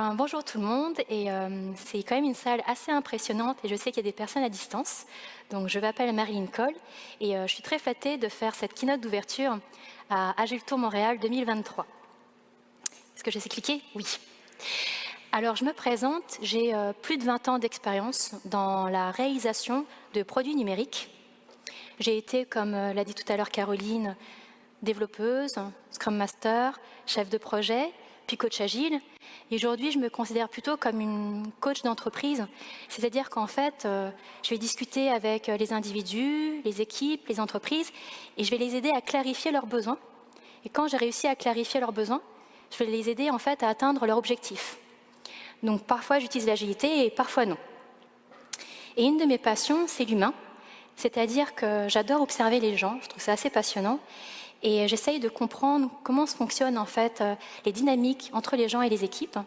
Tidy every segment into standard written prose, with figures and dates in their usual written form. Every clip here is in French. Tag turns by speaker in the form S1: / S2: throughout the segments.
S1: Bonjour tout le monde, et c'est quand même une salle assez impressionnante et je sais qu'il y a des personnes à distance. Donc je m'appelle Marilyn Cole et je suis très flattée de faire cette keynote d'ouverture à Agile Tour Montréal 2023. Est-ce que je sais cliquer? Oui. Alors je me présente, j'ai plus de 20 ans d'expérience dans la réalisation de produits numériques. J'ai été, comme l'a dit tout à l'heure Caroline, développeuse, Scrum Master, chef de projet, puis coach agile. Et aujourd'hui, je me considère plutôt comme une coach d'entreprise, c'est-à-dire qu'en fait, je vais discuter avec les individus, les équipes, les entreprises, et je vais les aider à clarifier leurs besoins. Et quand j'ai réussi à clarifier leurs besoins, je vais les aider en fait à atteindre leur objectif. Donc parfois, j'utilise l'agilité et parfois non. Et une de mes passions, c'est l'humain, c'est-à-dire que j'adore observer les gens, je trouve ça assez passionnant. Et j'essaye de comprendre comment se fonctionnent en fait les dynamiques entre les gens et les équipes.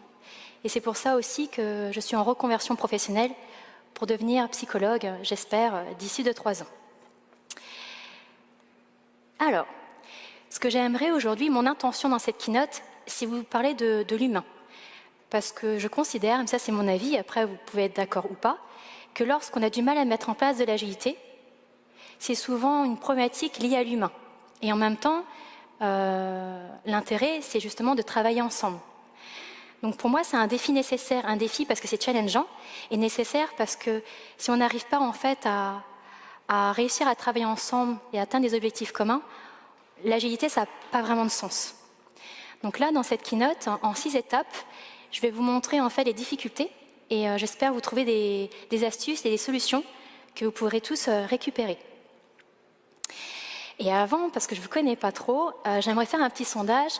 S1: Et c'est pour ça aussi que je suis en reconversion professionnelle pour devenir psychologue, j'espère, d'ici 2-3 ans. Alors, ce que j'aimerais aujourd'hui, mon intention dans cette keynote, c'est vous parler de l'humain. Parce que je considère, mais ça c'est mon avis, après vous pouvez être d'accord ou pas, que lorsqu'on a du mal à mettre en place de l'agilité, c'est souvent une problématique liée à l'humain. Et en même temps, l'intérêt, c'est justement de travailler ensemble. Donc pour moi, c'est un défi nécessaire, un défi parce que c'est challengeant, et nécessaire parce que si on n'arrive pas en fait à réussir à travailler ensemble et à atteindre des objectifs communs, l'agilité, ça n'a pas vraiment de sens. Donc là, dans cette keynote, en 6 étapes, je vais vous montrer en fait les difficultés, et j'espère vous trouver des astuces et des solutions que vous pourrez tous récupérer. Et avant, parce que je ne vous connais pas trop, j'aimerais faire un petit sondage.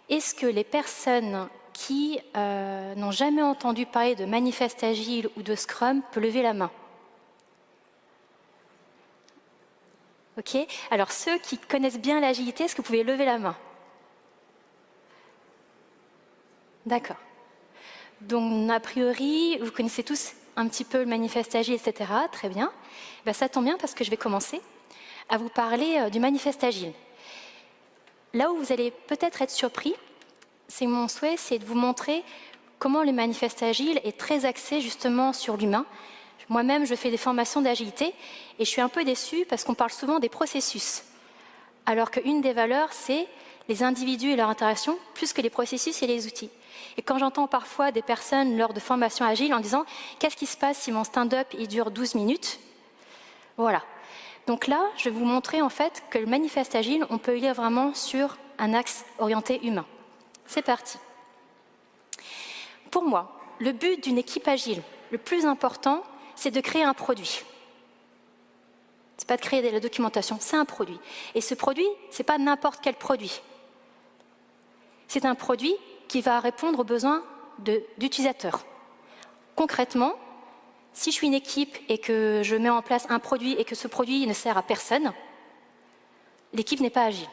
S1: Est-ce que les personnes qui n'ont jamais entendu parler de manifeste agile ou de Scrum peuvent lever la main? Ok. Alors ceux qui connaissent bien l'agilité, est-ce que vous pouvez lever la main? D'accord. Donc a priori, vous connaissez tous un petit peu le manifeste agile, etc. Très bien. Ben, ça tombe bien parce que je vais commencer à vous parler du manifeste agile. Là où vous allez peut-être être surpris, c'est mon souhait, c'est de vous montrer comment le manifeste agile est très axé justement sur l'humain. Moi-même, je fais des formations d'agilité et je suis un peu déçue parce qu'on parle souvent des processus, alors qu'une des valeurs, c'est les individus et leur interaction, plus que les processus et les outils. Et quand j'entends parfois des personnes lors de formations agiles en disant « Qu'est-ce qui se passe si mon stand-up il dure 12 minutes ?» Voilà. Donc là, je vais vous montrer en fait que le manifeste agile, on peut le lire vraiment sur un axe orienté humain. C'est parti. Pour moi, le but d'une équipe agile, le plus important, c'est de créer un produit. C'est pas de créer de la documentation, c'est un produit. Et ce produit, c'est pas n'importe quel produit. C'est un produit qui va répondre aux besoins d'utilisateurs. Concrètement, si je suis une équipe et que je mets en place un produit et que ce produit ne sert à personne, l'équipe n'est pas agile.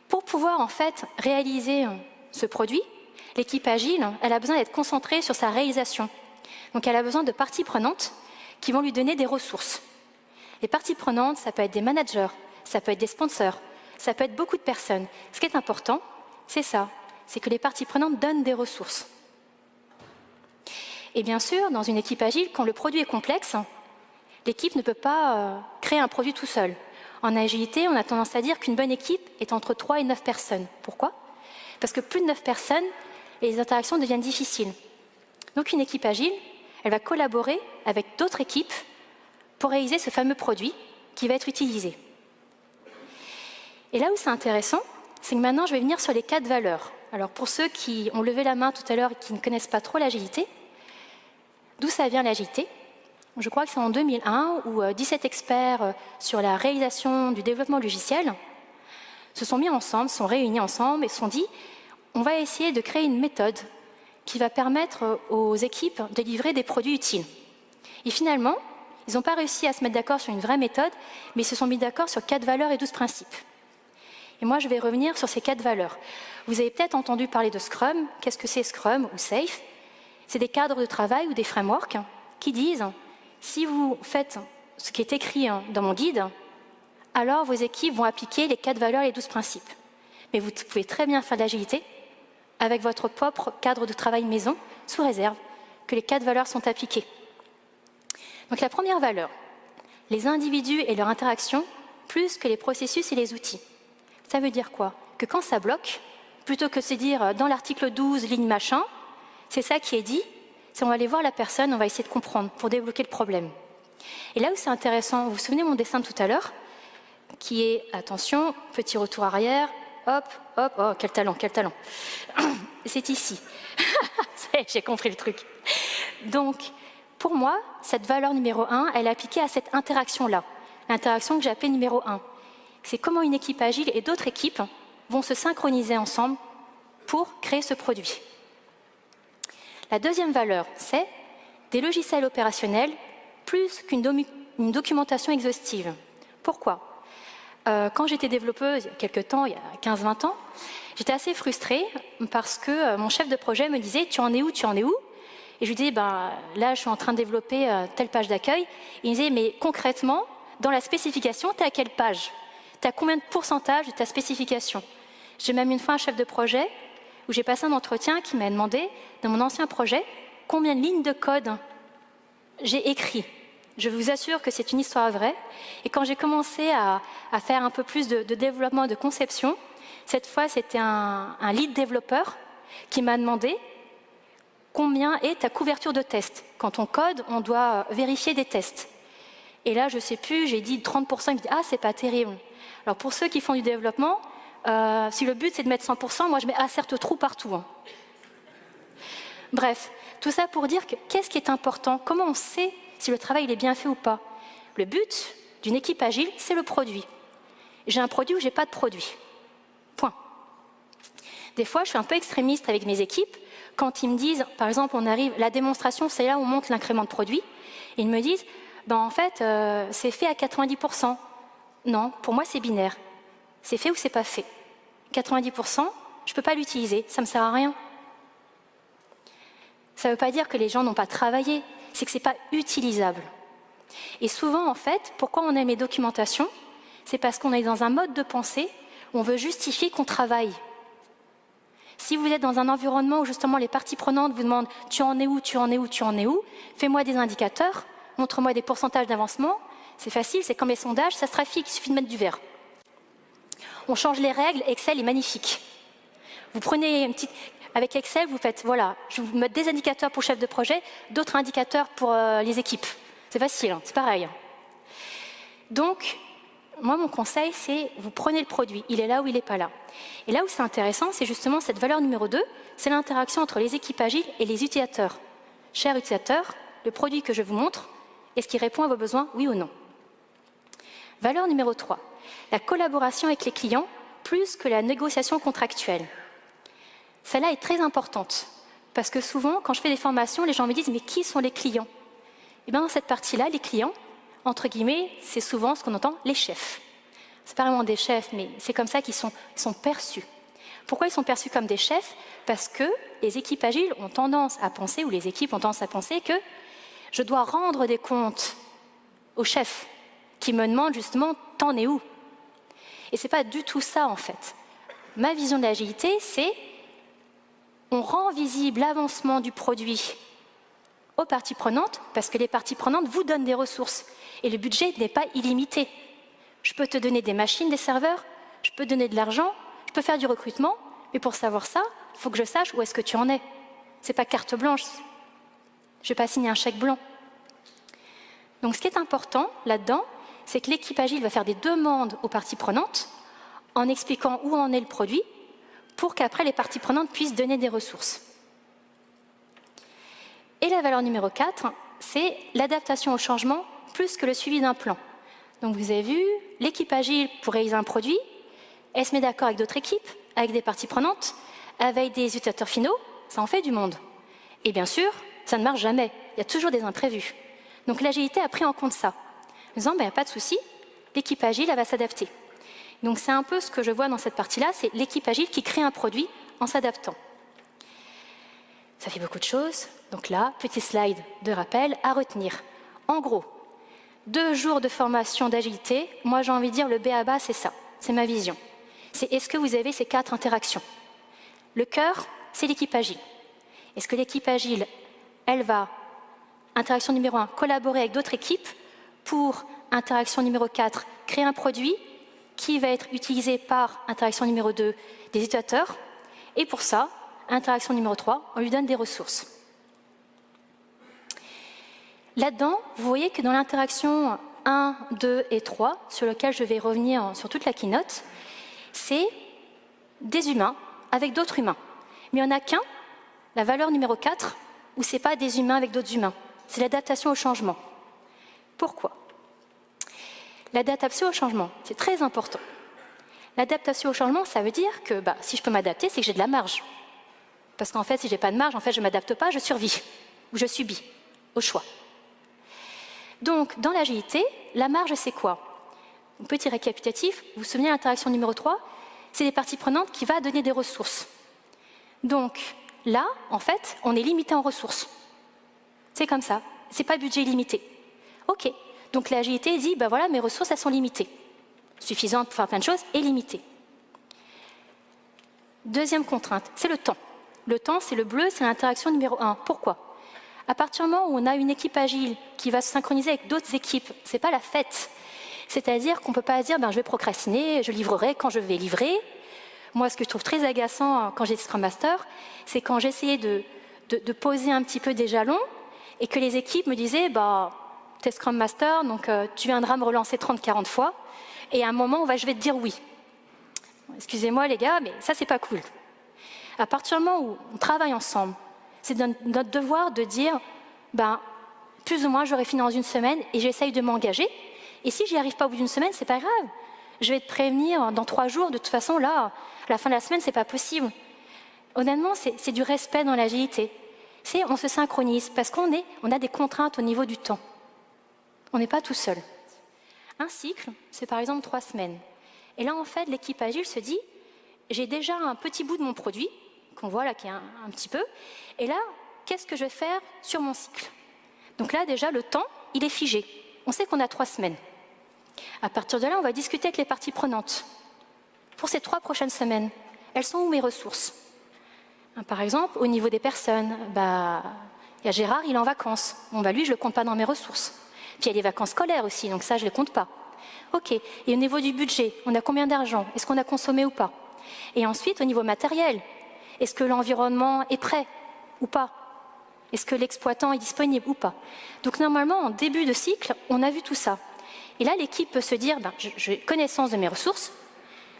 S1: Pour pouvoir en fait réaliser ce produit, l'équipe agile, elle a besoin d'être concentrée sur sa réalisation. Donc elle a besoin de parties prenantes qui vont lui donner des ressources. Les parties prenantes, ça peut être des managers, ça peut être des sponsors, ça peut être beaucoup de personnes. Ce qui est important, c'est ça, c'est que les parties prenantes donnent des ressources. Et bien sûr, dans une équipe agile, quand le produit est complexe, l'équipe ne peut pas créer un produit tout seul. En agilité, on a tendance à dire qu'une bonne équipe est entre 3 et 9 personnes. Pourquoi? Parce que plus de 9 personnes, les interactions deviennent difficiles. Donc une équipe agile, elle va collaborer avec d'autres équipes pour réaliser ce fameux produit qui va être utilisé. Et là où c'est intéressant, c'est que maintenant je vais venir sur les 4 valeurs. Alors pour ceux qui ont levé la main tout à l'heure et qui ne connaissent pas trop l'agilité, d'où ça vient l'agilité? Je crois que c'est en 2001 où 17 experts sur la réalisation du développement logiciel se sont mis ensemble, sont réunis ensemble et se sont dit on va essayer de créer une méthode qui va permettre aux équipes de livrer des produits utiles. Et finalement, ils n'ont pas réussi à se mettre d'accord sur une vraie méthode, mais ils se sont mis d'accord sur 4 valeurs et 12 principes. Et moi, je vais revenir sur ces 4 valeurs. Vous avez peut-être entendu parler de Scrum. Qu'est-ce que c'est Scrum ou Safe? C'est des cadres de travail ou des frameworks qui disent si vous faites ce qui est écrit dans mon guide, alors vos équipes vont appliquer les 4 valeurs et les 12 principes. Mais vous pouvez très bien faire de l'agilité avec votre propre cadre de travail maison, sous réserve que les 4 valeurs sont appliquées. Donc la première valeur, les individus et leur interaction, plus que les processus et les outils. Ça veut dire quoi? Que quand ça bloque, plutôt que de se dire dans l'article 12, ligne machin, c'est ça qui est dit, c'est on va aller voir la personne, on va essayer de comprendre pour débloquer le problème. Et là où c'est intéressant, vous vous souvenez de mon dessin de tout à l'heure, qui est, attention, petit retour arrière, hop, hop, oh, quel talent, quel talent. C'est ici. Ça y est, j'ai compris le truc. Donc, pour moi, cette valeur numéro 1, elle est appliquée à cette interaction-là. L'interaction que j'ai appelée numéro 1. C'est comment une équipe agile et d'autres équipes vont se synchroniser ensemble pour créer ce produit. La deuxième valeur, c'est des logiciels opérationnels plus qu'une documentation exhaustive. Pourquoi? Quand j'étais développeuse, il y a quelques temps, il y a 15-20 ans, j'étais assez frustrée parce que mon chef de projet me disait « tu en es où, tu en es où ?» Et je lui disais ben, « là, je suis en train de développer telle page d'accueil. » Il me disait « mais concrètement, dans la spécification, tu es à quelle page? Tu as combien de pourcentage de ta spécification ?» J'ai même une fois un chef de projet où j'ai passé un entretien qui m'a demandé, dans mon ancien projet, combien de lignes de code j'ai écrit. Je vous assure que c'est une histoire vraie. Et quand j'ai commencé à faire un peu plus de développement, de conception, cette fois, c'était un lead développeur qui m'a demandé combien est ta couverture de tests. Quand on code, on doit vérifier des tests. Et là, je ne sais plus, j'ai dit 30%, il me dit « ah, c'est pas terrible ». Alors pour ceux qui font du développement, si le but c'est de mettre 100%, moi je mets « ah, certes, trou partout hein. ». Bref, tout ça pour dire que qu'est-ce qui est important? Comment on sait si le travail il est bien fait ou pas? Le but d'une équipe agile, c'est le produit. J'ai un produit ou j'ai pas de produit. Point. Des fois, je suis un peu extrémiste avec mes équipes. Quand ils me disent, par exemple, on arrive, la démonstration, c'est là où on monte l'incrément de produit. Et ils me disent, ben, en fait, c'est fait à 90%. Non, pour moi, c'est binaire. C'est fait ou c'est pas fait. 90%, je peux pas l'utiliser, ça me sert à rien. Ça ne veut pas dire que les gens n'ont pas travaillé, c'est que ce n'est pas utilisable. Et souvent, en fait, pourquoi on aime les documentations? C'est parce qu'on est dans un mode de pensée où on veut justifier qu'on travaille. Si vous êtes dans un environnement où justement les parties prenantes vous demandent « tu en es où, tu en es où, tu en es où ?» Fais-moi des indicateurs, montre-moi des pourcentages d'avancement. C'est facile, c'est comme les sondages, ça se trafique, il suffit de mettre du vert. On change les règles, Excel est magnifique. Vous prenez une petite... Avec Excel, vous faites, voilà, je vais vous mettre des indicateurs pour le chef de projet, d'autres indicateurs pour les équipes. C'est facile, hein, c'est pareil. Donc, moi, mon conseil, c'est vous prenez le produit, il est là ou il n'est pas là. Et là où c'est intéressant, c'est justement cette valeur numéro 2, c'est l'interaction entre les équipes agiles et les utilisateurs. Chers utilisateurs, le produit que je vous montre, est-ce qu'il répond à vos besoins, oui ou non? Valeur numéro 3, la collaboration avec les clients plus que la négociation contractuelle. Celle-là est très importante, parce que souvent, quand je fais des formations, les gens me disent « mais qui sont les clients ?» Et bien dans cette partie-là, les clients, entre guillemets, c'est souvent ce qu'on entend les chefs. C'est pas vraiment des chefs, mais c'est comme ça qu'ils sont perçus. Pourquoi ils sont perçus comme des chefs? Parce que les équipes agiles ont tendance à penser, ou les équipes ont tendance à penser que je dois rendre des comptes au chef, qui me demande justement « t'en es où ?» Et c'est pas du tout ça en fait. Ma vision de l'agilité, c'est on rend visible l'avancement du produit aux parties prenantes, parce que les parties prenantes vous donnent des ressources. Et le budget n'est pas illimité. Je peux te donner des machines, des serveurs, je peux te donner de l'argent, je peux faire du recrutement, mais pour savoir ça, il faut que je sache où est-ce que tu en es. Ce n'est pas carte blanche. Je ne vais pas signer un chèque blanc. Donc ce qui est important là-dedans, c'est que l'équipe agile va faire des demandes aux parties prenantes en expliquant où en est le produit, pour qu'après les parties prenantes puissent donner des ressources. Et la valeur numéro 4, c'est l'adaptation au changement plus que le suivi d'un plan. Donc vous avez vu, l'équipe agile pour réaliser un produit, elle se met d'accord avec d'autres équipes, avec des parties prenantes, avec des utilisateurs finaux, ça en fait du monde. Et bien sûr, ça ne marche jamais, il y a toujours des imprévus. Donc l'agilité a pris en compte ça, en disant, ben, pas de souci, l'équipe agile elle va s'adapter. Donc c'est un peu ce que je vois dans cette partie-là, c'est l'équipe agile qui crée un produit en s'adaptant. Ça fait beaucoup de choses. Donc là, petit slide de rappel à retenir. En gros, 2 jours de formation d'agilité, moi j'ai envie de dire le b.a.-ba, c'est ça, c'est ma vision. C'est est-ce que vous avez ces 4 interactions? Le cœur, c'est l'équipe agile. Est-ce que l'équipe agile, elle va, interaction numéro 1, collaborer avec d'autres équipes pour, interaction numéro 4, créer un produit qui va être utilisé par, interaction numéro 2, des utilisateurs. Et pour ça, interaction numéro 3, on lui donne des ressources. Là-dedans, vous voyez que dans l'interaction 1, 2 et 3, sur lequel je vais revenir sur toute la keynote, c'est des humains avec d'autres humains. Mais il n'y en a qu'un, la valeur numéro 4, où ce n'est pas des humains avec d'autres humains. C'est l'adaptation au changement. Pourquoi? L'adaptation au changement, c'est très important. L'adaptation au changement, ça veut dire que si je peux m'adapter, c'est que j'ai de la marge. Parce qu'en fait, si je n'ai pas de marge, en fait, je ne m'adapte pas, je survis, ou je subis, au choix. Donc, dans l'agilité, la marge, c'est quoi? Petit récapitulatif, vous vous souvenez de l'interaction numéro 3, c'est des parties prenantes qui vont donner des ressources. Donc, là, en fait, on est limité en ressources. C'est comme ça, c'est pas budget limité. Ok, donc l'agilité dit, voilà, mes ressources, elles sont limitées. Suffisantes pour faire plein de choses et limitées. Deuxième contrainte, c'est le temps. Le temps, c'est le bleu, c'est l'interaction numéro 1. Pourquoi? À partir du moment où on a une équipe agile qui va se synchroniser avec d'autres équipes, c'est pas la fête. C'est-à-dire qu'on ne peut pas se dire, je vais procrastiner, je livrerai quand je vais livrer. Moi, ce que je trouve très agaçant quand j'étais Scrum Master, c'est quand j'essayais de poser un petit peu des jalons et que les équipes me disaient, t'es Scrum Master, donc tu viendras me relancer 30-40 fois et à un moment, je vais te dire oui. Excusez-moi les gars, mais ça, c'est pas cool. À partir du moment où on travaille ensemble, c'est notre devoir de dire, plus ou moins, j'aurai fini dans une semaine et j'essaye de m'engager. Et si j'y arrive pas au bout d'une semaine, c'est pas grave. Je vais te prévenir dans 3 jours. De toute façon, là, à la fin de la semaine, c'est pas possible. Honnêtement, c'est du respect dans l'agilité. On se synchronise parce qu'on a des contraintes au niveau du temps. On n'est pas tout seul. Un cycle, c'est par exemple 3 semaines. Et là, en fait, l'équipe agile se dit, j'ai déjà un petit bout de mon produit, qu'on voit là, qui est un petit peu. Et là, qu'est-ce que je vais faire sur mon cycle? Donc là, déjà, le temps, il est figé. On sait qu'on a 3 semaines. À partir de là, on va discuter avec les parties prenantes. Pour ces 3 prochaines semaines, elles sont où mes ressources? Par exemple, au niveau des personnes, il y a Gérard, il est en vacances. Lui, je ne le compte pas dans mes ressources. Puis il y a les vacances scolaires aussi, donc ça, je ne les compte pas. Ok, et au niveau du budget, on a combien d'argent? Est-ce qu'on a consommé ou pas? Et ensuite, au niveau matériel, est-ce que l'environnement est prêt ou pas? Est-ce que l'exploitant est disponible ou pas? Donc normalement, en début de cycle, on a vu tout ça. Et là, l'équipe peut se dire, j'ai connaissance de mes ressources,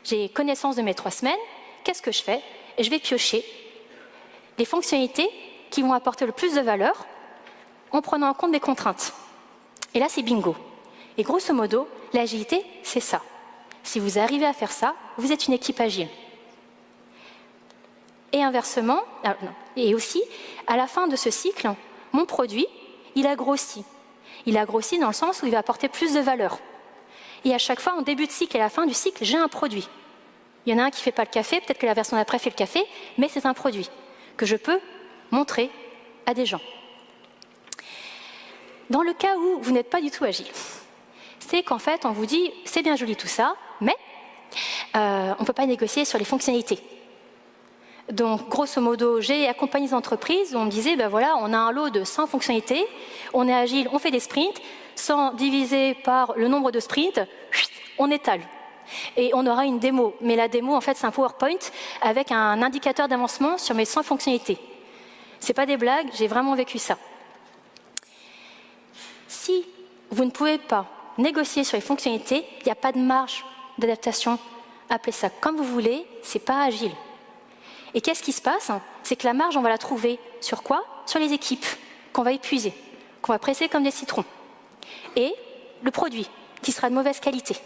S1: j'ai connaissance de mes 3 semaines, qu'est-ce que je fais? Et je vais piocher les fonctionnalités qui vont apporter le plus de valeur en prenant en compte des contraintes. Et là, c'est bingo. Et grosso modo, l'agilité, c'est ça. Si vous arrivez à faire ça, vous êtes une équipe agile. Et inversement, et aussi, à la fin de ce cycle, mon produit, il a grossi. Il a grossi dans le sens où il va apporter plus de valeur. Et à chaque fois, en début de cycle et à la fin du cycle, j'ai un produit. Il y en a un qui ne fait pas le café, peut-être que la version d'après fait le café, mais c'est un produit que je peux montrer à des gens. Dans le cas où vous n'êtes pas du tout agile, c'est qu'en fait, on vous dit, c'est bien joli tout ça, mais on ne peut pas négocier sur les fonctionnalités. Donc, grosso modo, j'ai accompagné des entreprises où on me disait, on a un lot de 100 fonctionnalités, on est agile, on fait des sprints, 100 divisé par le nombre de sprints, on étale. Et on aura une démo. Mais la démo, en fait, c'est un PowerPoint avec un indicateur d'avancement sur mes 100 fonctionnalités. C'est pas des blagues, j'ai vraiment vécu ça. Si vous ne pouvez pas négocier sur les fonctionnalités, il n'y a pas de marge d'adaptation. Appelez ça comme vous voulez, c'est pas agile. Et qu'est-ce qui se passe? C'est que la marge, on va la trouver sur quoi? Sur les équipes qu'on va épuiser, qu'on va presser comme des citrons. Et le produit, qui sera de mauvaise qualité.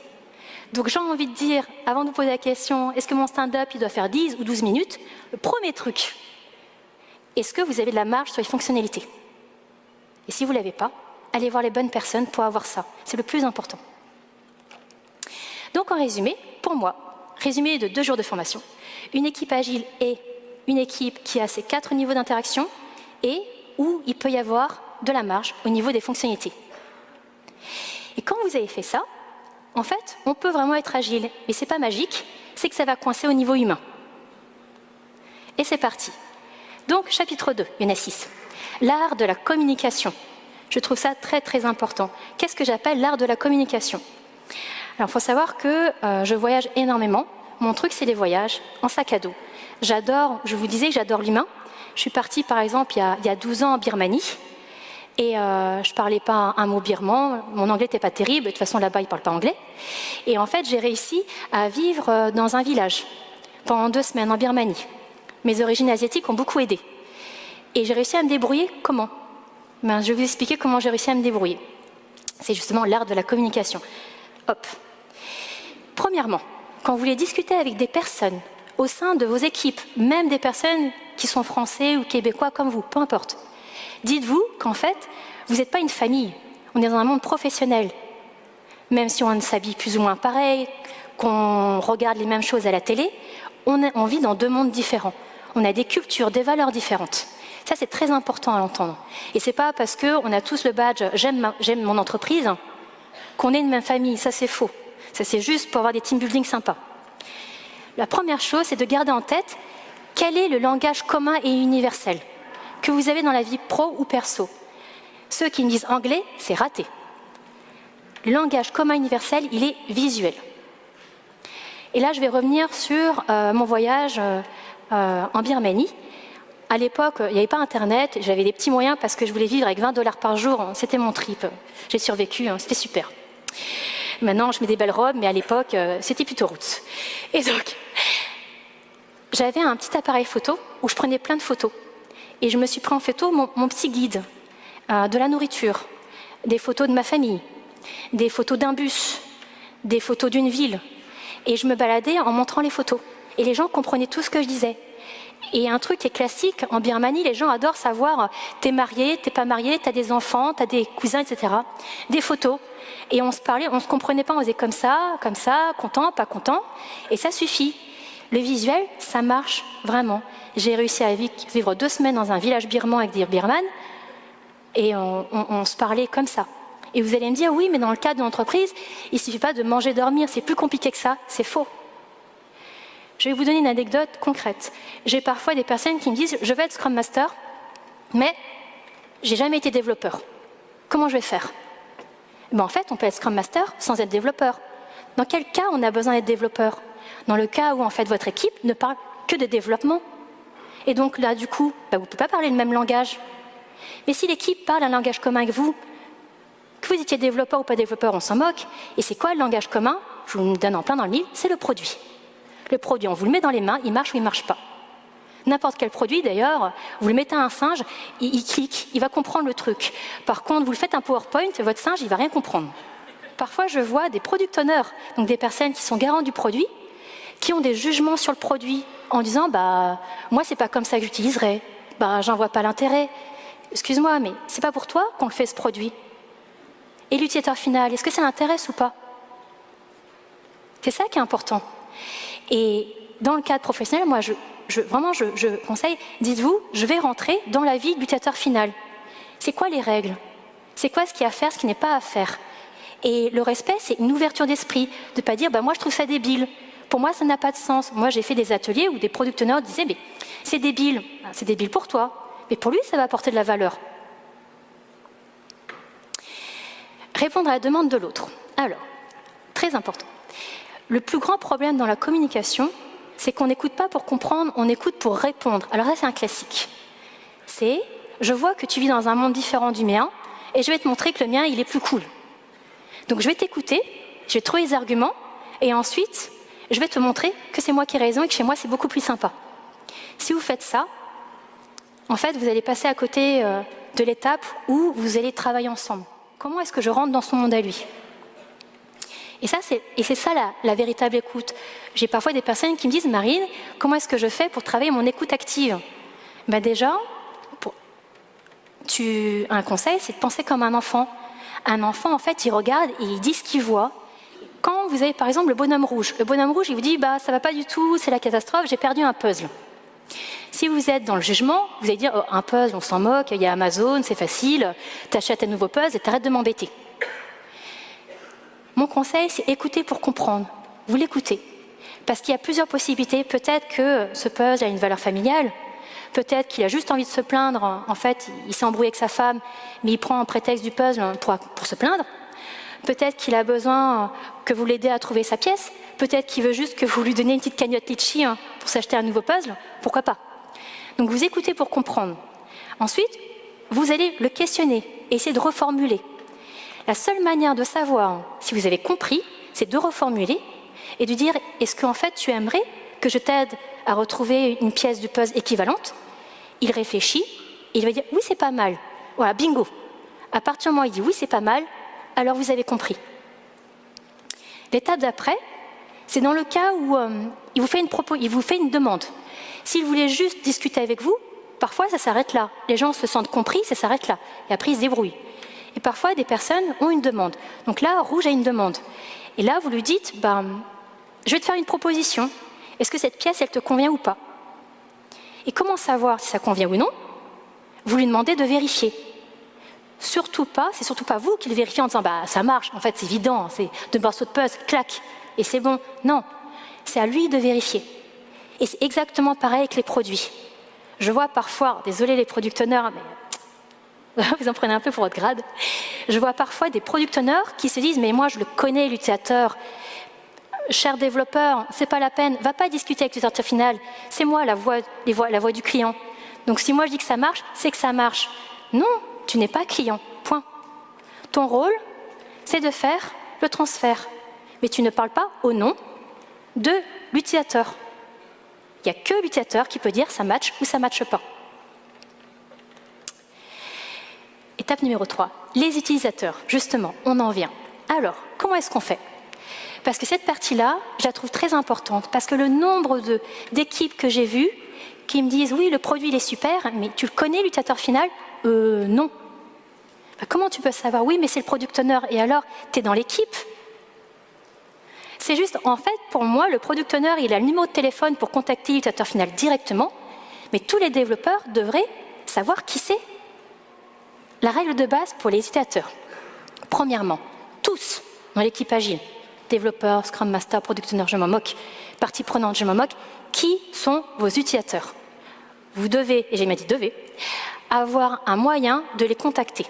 S1: Donc j'ai envie de dire, avant de vous poser la question, est-ce que mon stand-up, il doit faire 10 ou 12 minutes? Le premier truc, est-ce que vous avez de la marge sur les fonctionnalités? Et si vous ne l'avez pas, allez voir les bonnes personnes pour avoir ça. C'est le plus important. Donc en résumé, pour moi, résumé de 2 jours de formation, une équipe agile est une équipe qui a ses 4 niveaux d'interaction et où il peut y avoir de la marge au niveau des fonctionnalités. Et quand vous avez fait ça, en fait, on peut vraiment être agile, mais ce n'est pas magique, c'est que ça va coincer au niveau humain. Et c'est parti. Donc, chapitre 2, il y en a 6. L'art de la communication. Je trouve ça très très important. Qu'est-ce que j'appelle l'art de la communication? Alors, il faut savoir que je voyage énormément. Mon truc, c'est les voyages en sac à dos. J'adore, je vous disais que j'adore l'humain. Je suis partie, par exemple, il y a 12 ans en Birmanie. Et je ne parlais pas un mot birman. Mon anglais n'était pas terrible. De toute façon, là-bas, ils ne parlent pas anglais. Et en fait, j'ai réussi à vivre dans un village pendant 2 semaines en Birmanie. Mes origines asiatiques ont beaucoup aidé. Et j'ai réussi à me débrouiller comment? Ben, je vais vous expliquer comment j'ai réussi à me débrouiller. C'est justement l'art de la communication. Hop. Premièrement, quand vous voulez discuter avec des personnes au sein de vos équipes, même des personnes qui sont français ou québécois comme vous, peu importe, dites-vous qu'en fait, vous n'êtes pas une famille. On est dans un monde professionnel. Même si on s'habille plus ou moins pareil, qu'on regarde les mêmes choses à la télé, on vit dans 2 mondes différents. On a des cultures, des valeurs différentes. Ça, c'est très important à l'entendre. Et c'est pas parce qu'on a tous le badge « j'aime mon entreprise » qu'on est une même famille. Ça, c'est faux. Ça, c'est juste pour avoir des team building sympas. La première chose, c'est de garder en tête quel est le langage commun et universel que vous avez dans la vie pro ou perso. Ceux qui me disent anglais, c'est raté. Le langage commun universel, il est visuel. Et là, je vais revenir sur mon voyage en Birmanie. À l'époque, il n'y avait pas Internet, j'avais des petits moyens parce que je voulais vivre avec $20 par jour. C'était mon trip. J'ai survécu, c'était super. Maintenant, je mets des belles robes, mais à l'époque, c'était plutôt roots. Et donc, j'avais un petit appareil photo où je prenais plein de photos. Et je me suis pris en photo mon petit guide, de la nourriture, des photos de ma famille, des photos d'un bus, des photos d'une ville. Et je me baladais en montrant les photos. Et les gens comprenaient tout ce que je disais. Et un truc qui est classique, en Birmanie, les gens adorent savoir t'es marié, t'es pas marié, t'as des enfants, t'as des cousins, etc. Des photos. Et on se parlait, on se comprenait pas, on faisait comme ça, content, pas content. Et ça suffit. Le visuel, ça marche vraiment. J'ai réussi à vivre 2 semaines dans un village birman avec des birmanes et on se parlait comme ça. Et vous allez me dire, oui, mais dans le cadre de l'entreprise, il ne suffit pas de manger, dormir, c'est plus compliqué que ça. C'est faux. Je vais vous donner une anecdote concrète. J'ai parfois des personnes qui me disent, je veux être Scrum Master, mais j'ai jamais été développeur. Comment je vais faire? Ben, en fait, on peut être Scrum Master sans être développeur. Dans quel cas on a besoin d'être développeur? Dans le cas où en fait votre équipe ne parle que de développement. Et donc là, du coup, vous ne pouvez pas parler le même langage. Mais si l'équipe parle un langage commun avec vous, que vous étiez développeur ou pas développeur, on s'en moque. Et c'est quoi le langage commun? Je vous le donne en plein dans le mille, c'est le produit. Le produit, on vous le met dans les mains, il marche ou il ne marche pas. N'importe quel produit, d'ailleurs, vous le mettez à un singe, il clique, il va comprendre le truc. Par contre, vous le faites un PowerPoint, votre singe, il ne va rien comprendre. Parfois, je vois des product owners, donc des personnes qui sont garants du produit, qui ont des jugements sur le produit en disant moi, c'est pas comme ça que j'utiliserais, j'en vois pas l'intérêt. Excuse-moi, mais c'est pas pour toi qu'on le fait ce produit. Et l'utilisateur final, est-ce que ça l'intéresse ou pas? C'est ça qui est important. Et dans le cadre professionnel, moi, je conseille, dites-vous, je vais rentrer dans la vie de l'utilisateur final. C'est quoi les règles? C'est quoi ce qu'il y a à faire, ce qui n'est pas à faire? Et le respect, c'est une ouverture d'esprit, de ne pas dire, moi, je trouve ça débile. Pour moi, ça n'a pas de sens. Moi, j'ai fait des ateliers où des product owners disaient, mais c'est débile. C'est débile pour toi, mais pour lui, ça va apporter de la valeur. Répondre à la demande de l'autre. Alors, très important. Le plus grand problème dans la communication, c'est qu'on n'écoute pas pour comprendre, on écoute pour répondre. Alors ça, c'est un classique. C'est, je vois que tu vis dans un monde différent du mien, et je vais te montrer que le mien, il est plus cool. Donc je vais t'écouter, je vais trouver les arguments, et ensuite, je vais te montrer que c'est moi qui ai raison et que chez moi, c'est beaucoup plus sympa. Si vous faites ça, en fait, vous allez passer à côté de l'étape où vous allez travailler ensemble. Comment est-ce que je rentre dans son monde à lui? Et c'est ça la véritable écoute. J'ai parfois des personnes qui me disent, Marine, comment est-ce que je fais pour travailler mon écoute active? Déjà, un conseil, c'est de penser comme un enfant. Un enfant, en fait, il regarde et il dit ce qu'il voit. Quand vous avez, par exemple, le bonhomme rouge, il vous dit, ça va pas du tout, c'est la catastrophe, j'ai perdu un puzzle. Si vous êtes dans le jugement, vous allez dire, oh, un puzzle, on s'en moque, il y a Amazon, c'est facile, t'achètes un nouveau puzzle et t'arrêtes de m'embêter. Mon conseil, c'est écouter pour comprendre. Vous l'écoutez. Parce qu'il y a plusieurs possibilités. Peut-être que ce puzzle a une valeur familiale. Peut-être qu'il a juste envie de se plaindre. En fait, il s'est embrouillé avec sa femme, mais il prend en prétexte du puzzle pour se plaindre. Peut-être qu'il a besoin que vous l'aidez à trouver sa pièce. Peut-être qu'il veut juste que vous lui donniez une petite cagnotte litchi pour s'acheter un nouveau puzzle. Pourquoi pas? Donc vous écoutez pour comprendre. Ensuite, vous allez le questionner et essayer de reformuler. La seule manière de savoir si vous avez compris, c'est de reformuler et de dire « Est-ce qu'en fait tu aimerais que je t'aide à retrouver une pièce du puzzle équivalente ?» Il réfléchit et il va dire « Oui, c'est pas mal. » Voilà, bingo. À partir du moment où il dit « Oui, c'est pas mal », alors vous avez compris. L'étape d'après, c'est dans le cas où il vous fait une demande. S'il voulait juste discuter avec vous, parfois ça s'arrête là. Les gens se sentent compris, ça s'arrête là. Et après ils se débrouillent. Et parfois des personnes ont une demande. Donc là, Rouge a une demande. Et là, vous lui dites, je vais te faire une proposition. Est-ce que cette pièce, elle te convient ou pas? Et comment savoir si ça convient ou non? Vous lui demandez de vérifier. Surtout pas, c'est surtout pas vous qui le vérifiez en disant ça marche, en fait c'est évident, c'est deux morceaux de puzzle, clac, et c'est bon. Non, c'est à lui de vérifier. Et c'est exactement pareil avec les produits. Je vois parfois, désolé les product owners, mais vous en prenez un peu pour votre grade, je vois parfois des product owners qui se disent mais moi je le connais l'utilisateur, cher développeur, c'est pas la peine, va pas discuter avec l'utilisateur final, c'est moi la voix du client. Donc si moi je dis que ça marche, c'est que ça marche. Non, tu n'es pas client, point. Ton rôle, c'est de faire le transfert. Mais tu ne parles pas au nom de l'utilisateur. Il n'y a que l'utilisateur qui peut dire ça match ou ça ne matche pas. Étape numéro 3, les utilisateurs. Justement, on en vient. Alors, comment est-ce qu'on fait? Parce que cette partie-là, je la trouve très importante. Parce que le nombre d'équipes que j'ai vues qui me disent « Oui, le produit, il est super, mais tu le connais, l'utilisateur final ?» Non. Comment tu peux savoir? Oui, mais c'est le product owner. Et alors, tu es dans l'équipe? C'est juste, en fait, pour moi, le product owner, il a le numéro de téléphone pour contacter l'utilisateur final directement, mais tous les développeurs devraient savoir qui c'est. La règle de base pour les utilisateurs. Premièrement, tous dans l'équipe agile, développeurs, Scrum Master, Product Owner, je m'en moque, partie prenante, je m'en moque, qui sont vos utilisateurs? Vous devez, et j'ai même dit devez, avoir un moyen de les contacter,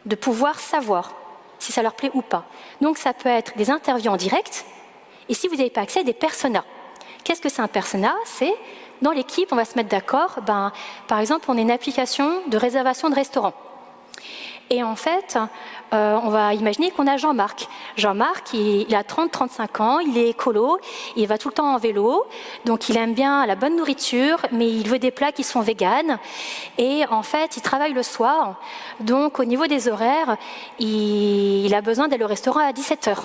S1: de pouvoir savoir si ça leur plaît ou pas. Donc ça peut être des interviews en direct, et si vous n'avez pas accès, des personas. Qu'est-ce que c'est un persona? C'est, dans l'équipe, on va se mettre d'accord, par exemple, on a une application de réservation de restaurant. Et en fait, on va imaginer qu'on a Jean-Marc. Jean-Marc, il a 30-35 ans, il est écolo, il va tout le temps en vélo, donc il aime bien la bonne nourriture, mais il veut des plats qui sont véganes. Et en fait, il travaille le soir, donc au niveau des horaires, il a besoin d'aller au restaurant à 17h.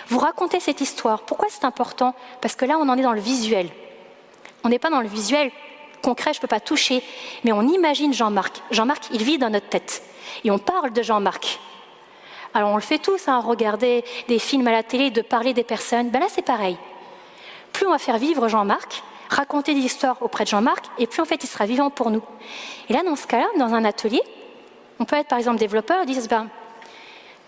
S1: Vous racontez cette histoire. Pourquoi c'est important? Parce que là, on en est dans le visuel. On n'est pas dans le visuel concret, je ne peux pas toucher, mais on imagine Jean-Marc. Jean-Marc, il vit dans notre tête. Et on parle de Jean-Marc. Alors on le fait tous, regarder des films à la télé, de parler des personnes. Là c'est pareil. Plus on va faire vivre Jean-Marc, raconter des histoires auprès de Jean-Marc, et plus en fait il sera vivant pour nous. Et là dans ce cas-là, dans un atelier, on peut être par exemple développeur et dire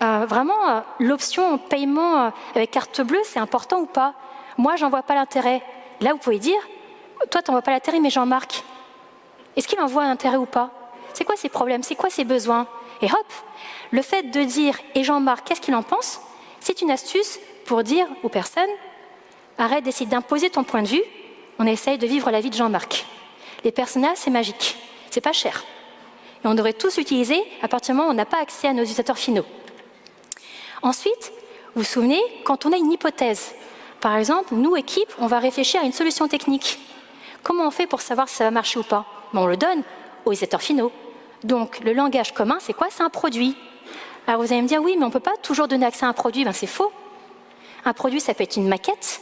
S1: vraiment l'option paiement avec carte bleue, c'est important ou pas? Moi j'en vois pas l'intérêt. Là vous pouvez dire, toi t'en vois pas l'intérêt, mais Jean-Marc, est-ce qu'il en voit l'intérêt ou pas? C'est quoi ses problèmes? C'est quoi ses besoins? Et hop, le fait de dire « et Jean-Marc, qu'est-ce qu'il en pense ?» c'est une astuce pour dire aux personnes « arrête d'essayer d'imposer ton point de vue, on essaye de vivre la vie de Jean-Marc. » Les personnages, c'est magique, c'est pas cher. Et on devrait tous l'utiliser à partir du moment où on n'a pas accès à nos utilisateurs finaux. Ensuite, vous vous souvenez, quand on a une hypothèse, par exemple, nous, équipe, on va réfléchir à une solution technique. Comment on fait pour savoir si ça va marcher ou pas? On le donne aux utilisateurs finaux. Donc, le langage commun, c'est quoi? C'est un produit. Alors, vous allez me dire, oui, mais on ne peut pas toujours donner accès à un produit. C'est faux. Un produit, ça peut être une maquette,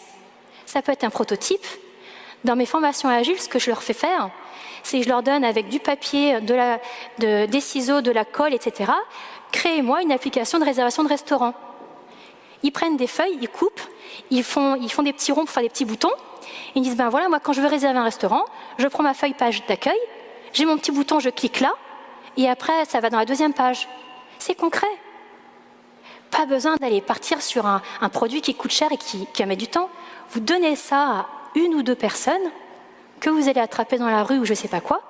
S1: ça peut être un prototype. Dans mes formations agiles, ce que je leur fais faire, c'est que je leur donne avec du papier, des ciseaux, de la colle, etc. Créez-moi une application de réservation de restaurant. Ils prennent des feuilles, ils coupent, ils font des petits ronds pour faire des petits boutons. Ils disent, voilà, moi, quand je veux réserver un restaurant, je prends ma feuille page d'accueil, j'ai mon petit bouton, je clique là, et après, ça va dans la deuxième page. C'est concret. Pas besoin d'aller partir sur un produit qui coûte cher et qui va mettre du temps. Vous donnez ça à une ou deux personnes, que vous allez attraper dans la rue ou je ne sais pas quoi,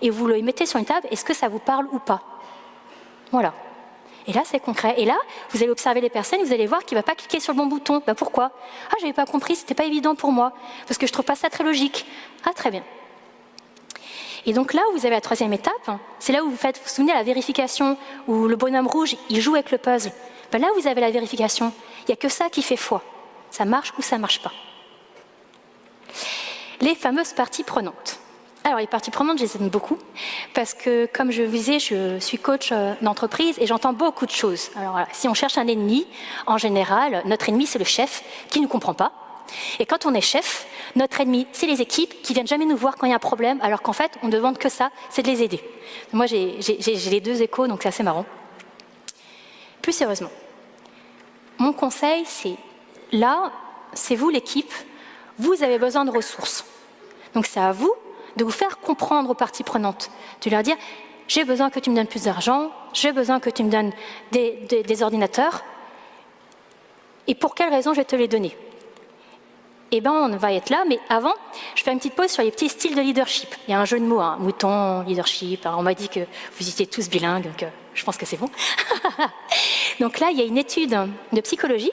S1: et vous le mettez sur une table, est-ce que ça vous parle ou pas? Voilà. Et là, c'est concret. Et là, vous allez observer les personnes, vous allez voir qu'il ne va pas cliquer sur le bon bouton. Ben pourquoi? Ah, je n'avais pas compris, ce n'était pas évident pour moi, parce que je ne trouve pas ça très logique. Ah, très bien. Et donc là, vous avez la troisième étape, c'est là où vous faites, vous vous souvenez, la vérification, où le bonhomme rouge, il joue avec le puzzle. Ben là, vous avez la vérification. Il n'y a que ça qui fait foi. Ça marche ou ça ne marche pas. Les fameuses parties prenantes. Alors, les parties prenantes, je les aime beaucoup, parce que, comme je vous disais, je suis coach d'entreprise et j'entends beaucoup de choses. Alors, voilà, si on cherche un ennemi, en général, notre ennemi, c'est le chef qui ne nous comprend pas. Et quand on est chef, notre ennemi, c'est les équipes qui viennent jamais nous voir quand il y a un problème, alors qu'en fait, on ne demande que ça, c'est de les aider. Moi, j'ai les deux échos, donc c'est assez marrant. Plus sérieusement, mon conseil, c'est là, c'est vous l'équipe, vous avez besoin de ressources. Donc c'est à vous de vous faire comprendre aux parties prenantes, de leur dire « j'ai besoin que tu me donnes plus d'argent, j'ai besoin que tu me donnes des ordinateurs, et pour quelles raisons je vais te les donner ?» Eh bien, on va être là, mais avant, je fais une petite pause sur les petits styles de leadership. Il y a un jeu de mots, hein, mouton, leadership. Alors, on m'a dit que vous étiez tous bilingues, donc je pense que c'est bon. Donc là, il y a une étude de psychologie.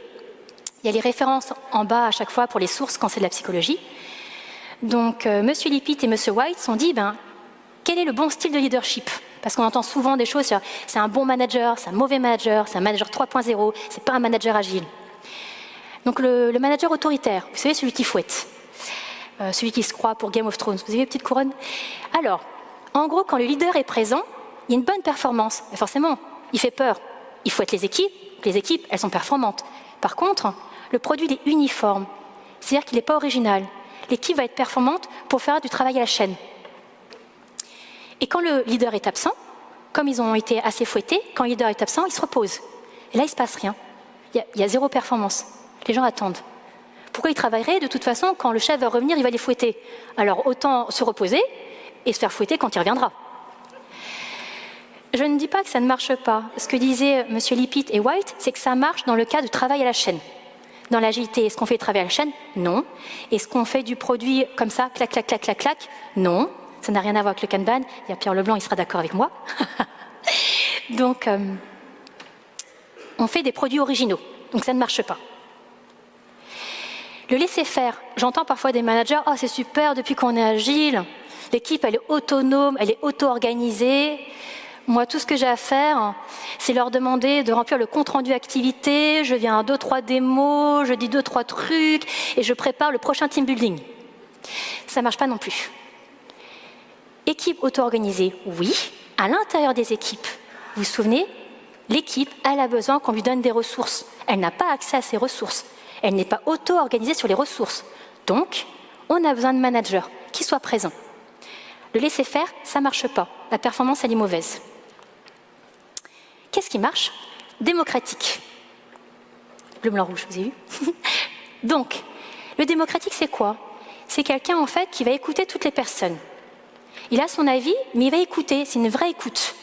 S1: Il y a les références en bas à chaque fois pour les sources quand c'est de la psychologie. Donc, Monsieur Lippitt et Monsieur White se sont dit, quel est le bon style de leadership? Parce qu'on entend souvent des choses sur c'est un bon manager, c'est un mauvais manager, c'est un manager 3.0, c'est pas un manager agile. Donc le manager autoritaire, vous savez, celui qui fouette, celui qui se croit pour Game of Thrones, vous avez une petite couronne? Alors, en gros, quand le leader est présent, il y a une bonne performance. Et forcément, il fait peur. Il fouette les équipes, elles sont performantes. Par contre, le produit il est uniforme, c'est-à-dire qu'il n'est pas original. L'équipe va être performante pour faire du travail à la chaîne. Et quand le leader est absent, comme ils ont été assez fouettés, quand le leader est absent, ils se reposent. Et là, il ne se passe rien. Il y a zéro performance. Les gens attendent. Pourquoi ils travailleraient? De toute façon, quand le chef va revenir, il va les fouetter. Alors autant se reposer et se faire fouetter quand il reviendra. Je ne dis pas que ça ne marche pas. Ce que disaient M. Lippitt et White, c'est que ça marche dans le cas du travail à la chaîne. Dans l'agilité, est-ce qu'on fait du travail à la chaîne? Non. Est-ce qu'on fait du produit comme ça, clac, clac, clac, clac, clac? Non. Ça n'a rien à voir avec le Kanban. Il y a Pierre Leblanc, il sera d'accord avec moi. Donc, on fait des produits originaux. Donc ça ne marche pas. Le laisser-faire, j'entends parfois des managers « Oh, c'est super, depuis qu'on est agile, l'équipe, elle est autonome, elle est auto-organisée. Moi, tout ce que j'ai à faire, c'est leur demander de remplir le compte-rendu activité, je viens à 2-3 démos, je dis 2-3 trucs, et je prépare le prochain team building. » Ça ne marche pas non plus. Équipe auto-organisée, oui. À l'intérieur des équipes, vous vous souvenez, l'équipe, elle a besoin qu'on lui donne des ressources. Elle n'a pas accès à ces ressources. Elle n'est pas auto-organisée sur les ressources. Donc, on a besoin de managers qui soient présents. Le laisser-faire, ça ne marche pas. La performance, elle est mauvaise. Qu'est-ce qui marche? Démocratique. Bleu, blanc, rouge, vous avez vu? Donc, le démocratique, c'est quoi? C'est quelqu'un, en fait, qui va écouter toutes les personnes. Il a son avis, mais il va écouter. C'est une vraie écoute.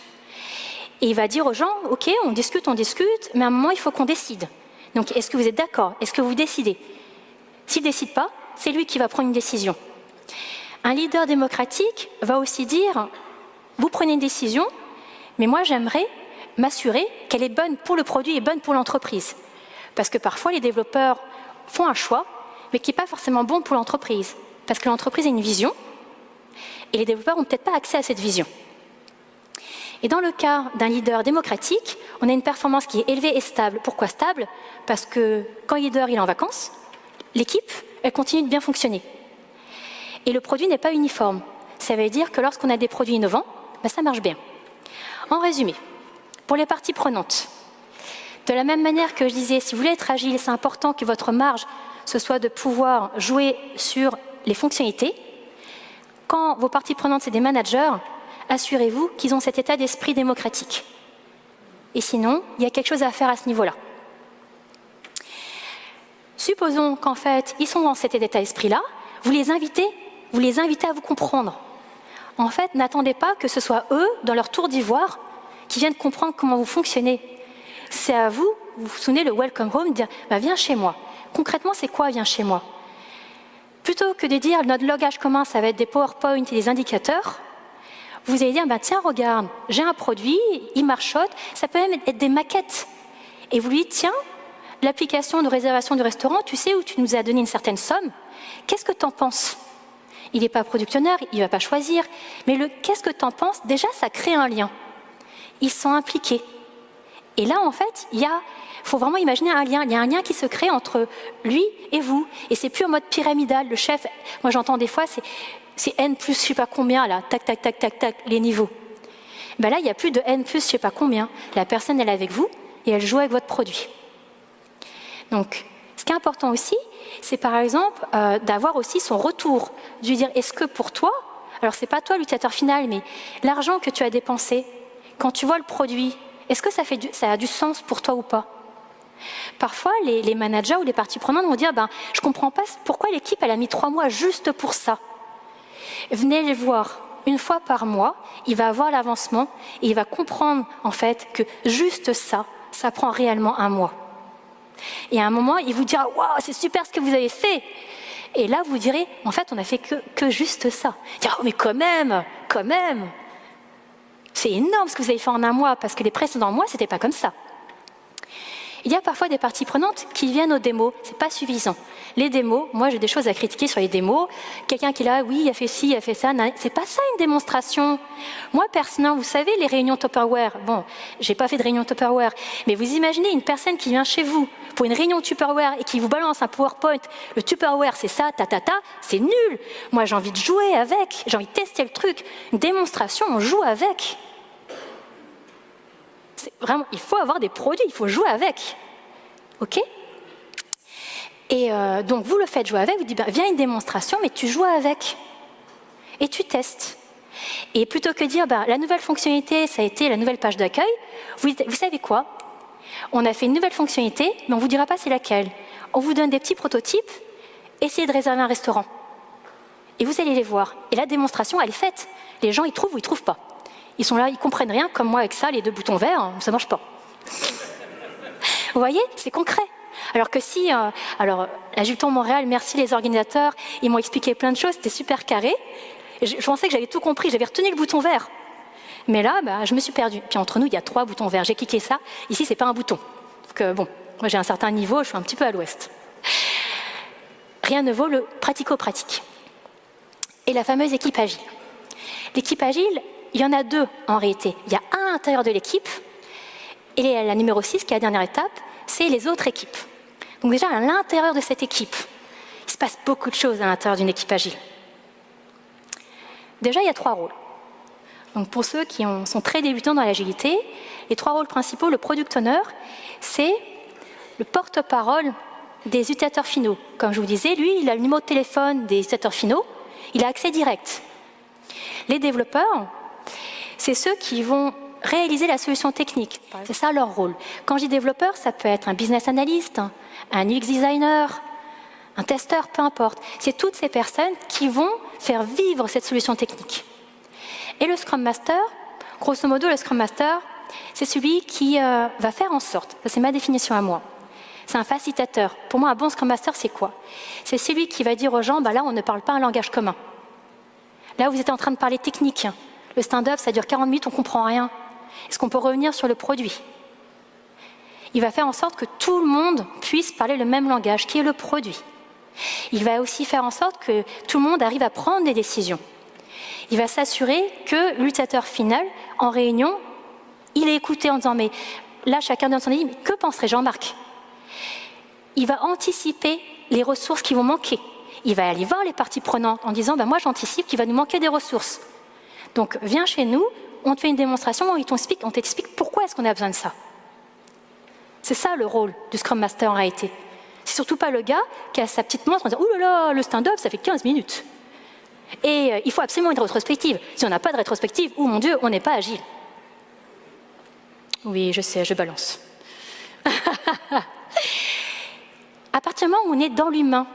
S1: Et il va dire aux gens, OK, on discute, mais à un moment, il faut qu'on décide. Donc, est-ce que vous êtes d'accord? Est-ce que vous décidez? S'il ne décide pas, c'est lui qui va prendre une décision. Un leader démocratique va aussi dire, vous prenez une décision, mais moi, j'aimerais m'assurer qu'elle est bonne pour le produit et bonne pour l'entreprise. Parce que parfois, les développeurs font un choix, mais qui n'est pas forcément bon pour l'entreprise. Parce que l'entreprise a une vision, et les développeurs n'ont peut-être pas accès à cette vision. Et dans le cas d'un leader démocratique, on a une performance qui est élevée et stable. Pourquoi stable? Parce que quand le leader il est en vacances, l'équipe, elle continue de bien fonctionner. Et le produit n'est pas uniforme. Ça veut dire que lorsqu'on a des produits innovants, ça marche bien. En résumé, pour les parties prenantes, de la même manière que je disais, si vous voulez être agile, c'est important que votre marge, ce soit de pouvoir jouer sur les fonctionnalités. Quand vos parties prenantes, c'est des managers, assurez-vous qu'ils ont cet état d'esprit démocratique. Et sinon, il y a quelque chose à faire à ce niveau-là. Supposons qu'en fait, ils sont dans cet état d'esprit-là, vous les invitez à vous comprendre. En fait, n'attendez pas que ce soit eux, dans leur tour d'ivoire, qui viennent comprendre comment vous fonctionnez. C'est à vous, vous vous souvenez le welcome home, de dire « viens chez moi ». Concrètement, c'est quoi « viens chez moi » Plutôt que de dire notre langage commun, ça va être des PowerPoint et des indicateurs, vous allez dire, tiens, regarde, j'ai un produit, il marchote, ça peut même être des maquettes. Et vous lui dites, tiens, l'application de réservation du restaurant, tu sais où tu nous as donné une certaine somme, qu'est-ce que tu en penses? Il n'est pas producteur, il ne va pas choisir, mais le qu'est-ce que tu en penses, déjà, ça crée un lien. Ils sont impliqués. Et là, en fait, il faut vraiment imaginer un lien. Il y a un lien qui se crée entre lui et vous. Et c'est plus en mode pyramidal. Le chef, moi j'entends des fois, c'est N plus je sais pas combien, là, tac, tac, tac, tac, tac, les niveaux. Ben là, il n'y a plus de N plus je sais pas combien. La personne, elle est avec vous et elle joue avec votre produit. Donc, ce qui est important aussi, c'est par exemple d'avoir aussi son retour. De lui dire, est-ce que pour toi, alors c'est pas toi l'utilisateur final, mais l'argent que tu as dépensé, quand tu vois le produit, est-ce que ça a du sens pour toi ou pas? Parfois, les managers ou les parties prenantes vont dire je ne comprends pas pourquoi l'équipe elle a mis 3 mois juste pour ça. Venez les voir une fois par mois, il va avoir l'avancement et il va comprendre en fait que juste ça prend réellement 1 mois. Et à un moment, il vous dira waouh, c'est super ce que vous avez fait. Et là, vous direz en fait, on n'a fait que juste ça. Oh, mais quand même. C'est énorme ce que vous avez fait en 1 mois, parce que les précédents mois, c'était pas comme ça. Il y a parfois des parties prenantes qui viennent aux démos, c'est pas suffisant. Les démos, moi j'ai des choses à critiquer sur les démos. Quelqu'un qui est là, oui, il a fait ci, il a fait ça, c'est pas ça une démonstration. Moi personnellement, vous savez, les réunions Tupperware, bon, j'ai pas fait de réunion Tupperware, mais vous imaginez une personne qui vient chez vous pour une réunion Tupperware et qui vous balance un PowerPoint, le Tupperware c'est ça, c'est nul. Moi j'ai envie de jouer avec, j'ai envie de tester le truc. Une démonstration, on joue avec. Vraiment, il faut avoir des produits, il faut jouer avec. OK? Et donc, vous le faites jouer avec, vous dites, viens une démonstration, mais tu joues avec. Et tu testes. Et plutôt que dire, la nouvelle fonctionnalité, ça a été la nouvelle page d'accueil, vous savez quoi? On a fait une nouvelle fonctionnalité, mais on ne vous dira pas c'est laquelle. On vous donne des petits prototypes, essayez de réserver un restaurant. Et vous allez les voir. Et la démonstration, elle est faite. Les gens, ils trouvent ou ils ne trouvent pas. Ils sont là, ils comprennent rien, comme moi avec ça, les 2 boutons verts, ça marche pas. Vous voyez, c'est concret. Alors que si, alors la Juton Montréal, merci les organisateurs, ils m'ont expliqué plein de choses, c'était super carré. Je pensais que j'avais tout compris, j'avais retenu le bouton vert. Mais là, je me suis perdue. Puis entre nous, il y a 3 boutons verts. J'ai cliqué ça. Ici, c'est pas un bouton. Donc bon, moi j'ai un certain niveau, je suis un petit peu à l'ouest. Rien ne vaut le pratico-pratique. Et la fameuse équipe agile. L'équipe agile, il y en a 2 en réalité. Il y a un à l'intérieur de l'équipe, et la numéro 6, qui est la dernière étape, c'est les autres équipes. Donc déjà, à l'intérieur de cette équipe, il se passe beaucoup de choses à l'intérieur d'une équipe agile. Déjà, il y a 3 rôles. Donc pour ceux qui sont très débutants dans l'agilité, les 3 rôles principaux, le product owner, c'est le porte-parole des utilisateurs finaux. Comme je vous disais, lui, il a le numéro de téléphone des utilisateurs finaux, il a accès direct. Les développeurs, c'est ceux qui vont réaliser la solution technique. C'est ça leur rôle. Quand je dis développeur, ça peut être un business analyst, un UX designer, un testeur, peu importe. C'est toutes ces personnes qui vont faire vivre cette solution technique. Et le Scrum Master, grosso modo, le Scrum Master, c'est celui qui va faire en sorte, ça c'est ma définition à moi, c'est un facilitateur. Pour moi, un bon Scrum Master, c'est quoi? C'est celui qui va dire aux gens, là, on ne parle pas un langage commun. Là, vous êtes en train de parler technique. Le stand-up, ça dure 40 minutes, on ne comprend rien. Est-ce qu'on peut revenir sur le produit? Il va faire en sorte que tout le monde puisse parler le même langage, qui est le produit. Il va aussi faire en sorte que tout le monde arrive à prendre des décisions. Il va s'assurer que l'utilisateur final, en réunion, il est écouté en disant « mais là, chacun donne son avis, mais que penserait Jean-Marc ?» Il va anticiper les ressources qui vont manquer. Il va aller voir les parties prenantes en disant « moi, j'anticipe qu'il va nous manquer des ressources. Donc, viens chez nous, on te fait une démonstration, on t'explique pourquoi est-ce qu'on a besoin de ça. » C'est ça le rôle du Scrum Master en réalité. C'est surtout pas le gars qui a sa petite montre en disant « ouh là là, le stand-up, ça fait 15 minutes. » Et il faut absolument une rétrospective. Si on n'a pas de rétrospective, oh mon Dieu, on n'est pas agile. Oui, je sais, je balance. À partir du moment où on est dans l'humain,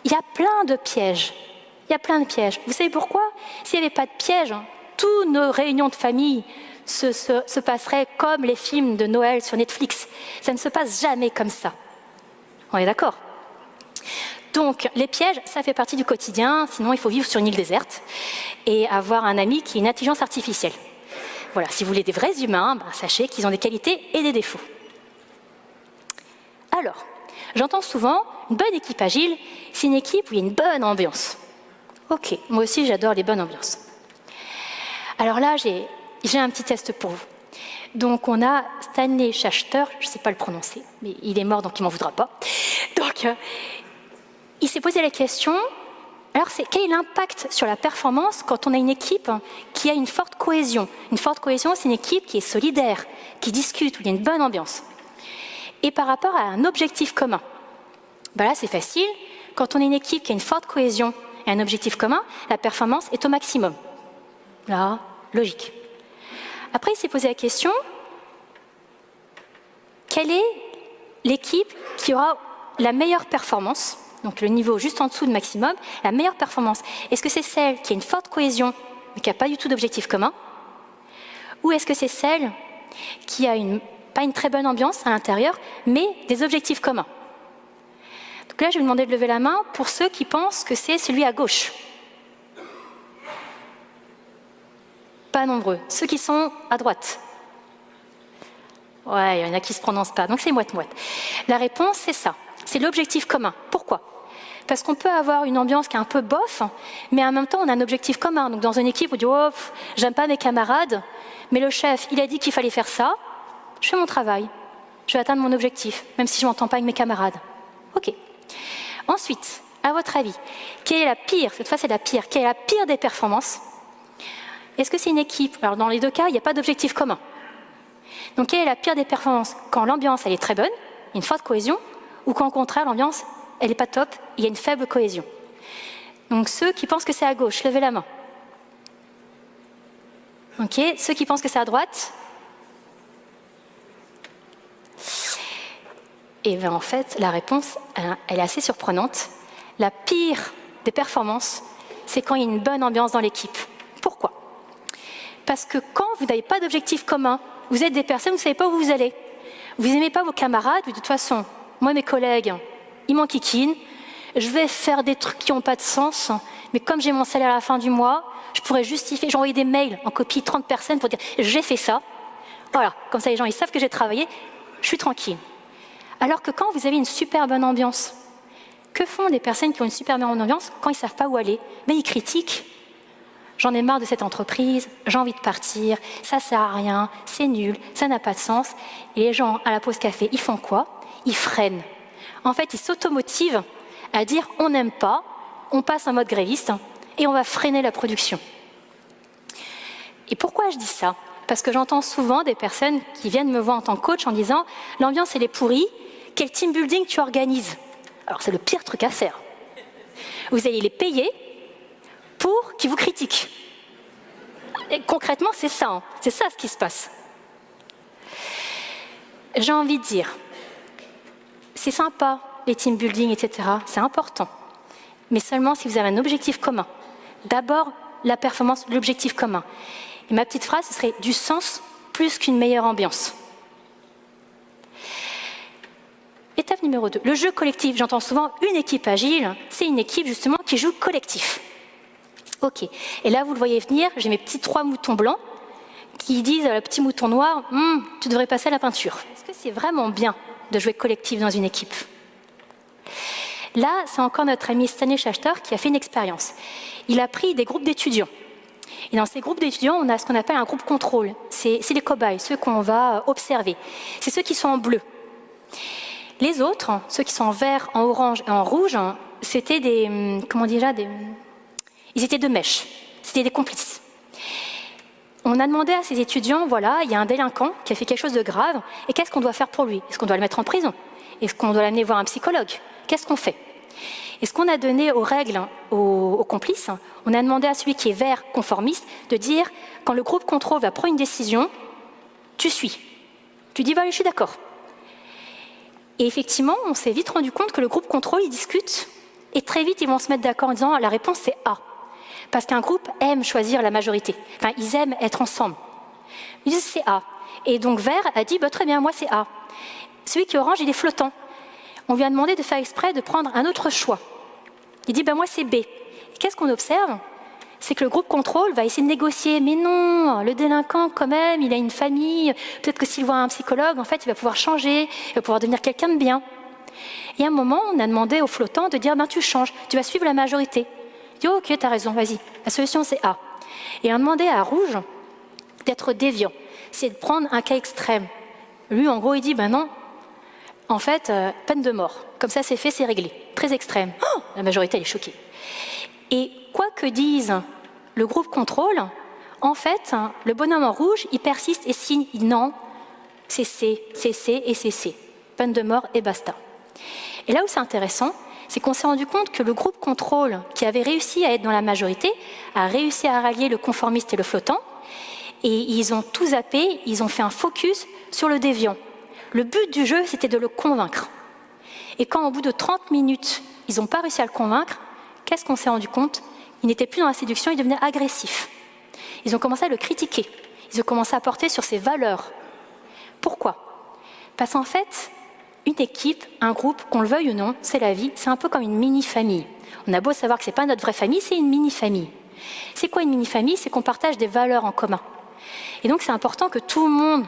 S1: il y a plein de pièges. Il y a plein de pièges. Vous savez pourquoi? S'il n'y avait pas de pièges, toutes nos réunions de famille se passeraient comme les films de Noël sur Netflix. Ça ne se passe jamais comme ça. On est d'accord? Donc, les pièges, ça fait partie du quotidien, sinon il faut vivre sur une île déserte et avoir un ami qui est une intelligence artificielle. Voilà, si vous voulez des vrais humains, sachez qu'ils ont des qualités et des défauts. Alors, j'entends souvent, une bonne équipe agile, c'est une équipe où il y a une bonne ambiance. Ok, moi aussi j'adore les bonnes ambiances. Alors là, j'ai un petit test pour vous. Donc on a Stanley Schachter, je ne sais pas le prononcer, mais il est mort donc il ne m'en voudra pas. Donc il s'est posé la question, alors quel est l'impact sur la performance quand on a une équipe qui a une forte cohésion? Une forte cohésion, c'est une équipe qui est solidaire, qui discute, où il y a une bonne ambiance. Et par rapport à un objectif commun, là c'est facile, quand on a une équipe qui a une forte cohésion et un objectif commun, la performance est au maximum. Là, logique. Après, il s'est posé la question, quelle est l'équipe qui aura la meilleure performance, donc le niveau juste en dessous de maximum, la meilleure performance? Est-ce que c'est celle qui a une forte cohésion, mais qui n'a pas du tout d'objectif commun? Ou est-ce que c'est celle qui a pas une très bonne ambiance à l'intérieur, mais des objectifs communs? Donc là, je vais vous demander de lever la main pour ceux qui pensent que c'est celui à gauche. Pas nombreux. Ceux qui sont à droite. Ouais, il y en a qui ne se prononcent pas, donc c'est moite-moite. La réponse, c'est ça. C'est l'objectif commun. Pourquoi? Parce qu'on peut avoir une ambiance qui est un peu bof, mais en même temps, on a un objectif commun. Donc dans une équipe, on dit « Oh, j'aime pas mes camarades, mais le chef, il a dit qu'il fallait faire ça. Je fais mon travail. Je vais atteindre mon objectif, même si je ne m'entends pas avec mes camarades. » Ok. Ensuite, à votre avis, quelle est la pire, cette fois c'est la pire, quelle est la pire des performances? Est-ce que c'est une équipe? Alors dans les deux cas, il n'y a pas d'objectif commun. Donc quelle est la pire des performances? Quand l'ambiance elle est très bonne, il y a une forte cohésion, ou quand au contraire l'ambiance elle n'est pas top, il y a une faible cohésion. Donc ceux qui pensent que c'est à gauche, levez la main. Ok, ceux qui pensent que c'est à droite? Et bien en fait, la réponse, elle est assez surprenante. La pire des performances, c'est quand il y a une bonne ambiance dans l'équipe. Pourquoi? Parce que quand vous n'avez pas d'objectif commun, vous êtes des personnes, vous ne savez pas où vous allez. Vous n'aimez pas vos camarades, de toute façon, moi mes collègues, ils m'enquiquinent, je vais faire des trucs qui n'ont pas de sens, mais comme j'ai mon salaire à la fin du mois, je pourrais justifier, j'ai envoyé des mails en copie 30 personnes pour dire j'ai fait ça. Voilà, comme ça les gens ils savent que j'ai travaillé, je suis tranquille. Alors que quand vous avez une super bonne ambiance, que font des personnes qui ont une super bonne ambiance quand ils ne savent pas où aller? Mais ils critiquent. J'en ai marre de cette entreprise, j'ai envie de partir, ça ne sert à rien, c'est nul, ça n'a pas de sens. Et les gens, à la pause café, ils font quoi? Ils freinent. En fait, ils s'automotivent à dire on n'aime pas, on passe en mode gréviste et on va freiner la production. Et pourquoi je dis ça? Parce que j'entends souvent des personnes qui viennent me voir en tant que coach en disant l'ambiance elle est pourrie, quel team building tu organises? Alors c'est le pire truc à faire. Vous allez les payer pour qu'ils vous critiquent. Et concrètement, c'est ça, hein. C'est ça ce qui se passe. J'ai envie de dire, c'est sympa, les team building, etc. C'est important. Mais seulement si vous avez un objectif commun. D'abord, la performance, l'objectif commun. Et ma petite phrase, ce serait du sens plus qu'une meilleure ambiance. Étape numéro 2, le jeu collectif. J'entends souvent une équipe agile, c'est une équipe justement qui joue collectif. Ok, et là vous le voyez venir, j'ai mes petits 3 moutons blancs qui disent à le petit mouton noir, tu devrais passer à la peinture. Est-ce que c'est vraiment bien de jouer collectif dans une équipe? Là, c'est encore notre ami Stanley Schachter qui a fait une expérience. Il a pris des groupes d'étudiants. Et dans ces groupes d'étudiants, on a ce qu'on appelle un groupe contrôle. C'est les cobayes, ceux qu'on va observer. C'est ceux qui sont en bleu. Les autres, ceux qui sont en vert, en orange et en rouge, c'était ils étaient de mèche. C'était des complices. On a demandé à ces étudiants, voilà, il y a un délinquant qui a fait quelque chose de grave, et qu'est-ce qu'on doit faire pour lui? Est-ce qu'on doit le mettre en prison? Est-ce qu'on doit l'amener voir un psychologue? Qu'est-ce qu'on fait? Et ce qu'on a donné aux règles, aux complices, on a demandé à celui qui est vert, conformiste, de dire, quand le groupe contrôle va prendre une décision, tu suis. Tu dis, voilà, je suis d'accord. Et effectivement, on s'est vite rendu compte que le groupe contrôle, ils discutent, et très vite, ils vont se mettre d'accord en disant, la réponse, c'est A. Parce qu'un groupe aime choisir la majorité. Enfin, ils aiment être ensemble. Ils disent, c'est A. Et donc, vert a dit, très bien, moi, c'est A. Celui qui est orange, il est flottant. On lui a demandé de faire exprès de prendre un autre choix. Il dit, ben moi c'est B. Et qu'est-ce qu'on observe? C'est que le groupe contrôle va essayer de négocier. Mais non, le délinquant, quand même, il a une famille. Peut-être que s'il voit un psychologue, en fait, il va pouvoir changer, il va pouvoir devenir quelqu'un de bien. Et à un moment, on a demandé au flottant de dire, ben tu changes, tu vas suivre la majorité. Il dit, oh, ok, t'as raison, vas-y. La solution, c'est A. Et on a demandé à Rouge d'être déviant. C'est de prendre un cas extrême. Lui, en gros, il dit, ben non, en fait, peine de mort. Comme ça, c'est fait, c'est réglé. Très extrême. Oh, la majorité, elle est choquée. Et quoi que dise le groupe contrôle, en fait, le bonhomme en rouge, il persiste et signe non, c'est C, c'est C et c'est C. Peine de mort et basta. Et là où c'est intéressant, c'est qu'on s'est rendu compte que le groupe contrôle, qui avait réussi à être dans la majorité, a réussi à rallier le conformiste et le flottant, et ils ont tout zappé, ils ont fait un focus sur le déviant. Le but du jeu, c'était de le convaincre. Et quand au bout de 30 minutes, ils n'ont pas réussi à le convaincre, qu'est-ce qu'on s'est rendu compte? Il n'était plus dans la séduction, il devenait agressif. Ils ont commencé à le critiquer. Ils ont commencé à porter sur ses valeurs. Pourquoi? Parce qu'en fait, une équipe, un groupe, qu'on le veuille ou non, c'est la vie, c'est un peu comme une mini-famille. On a beau savoir que ce n'est pas notre vraie famille, c'est une mini-famille. C'est quoi une mini-famille? C'est qu'on partage des valeurs en commun. Et donc c'est important que tout le monde,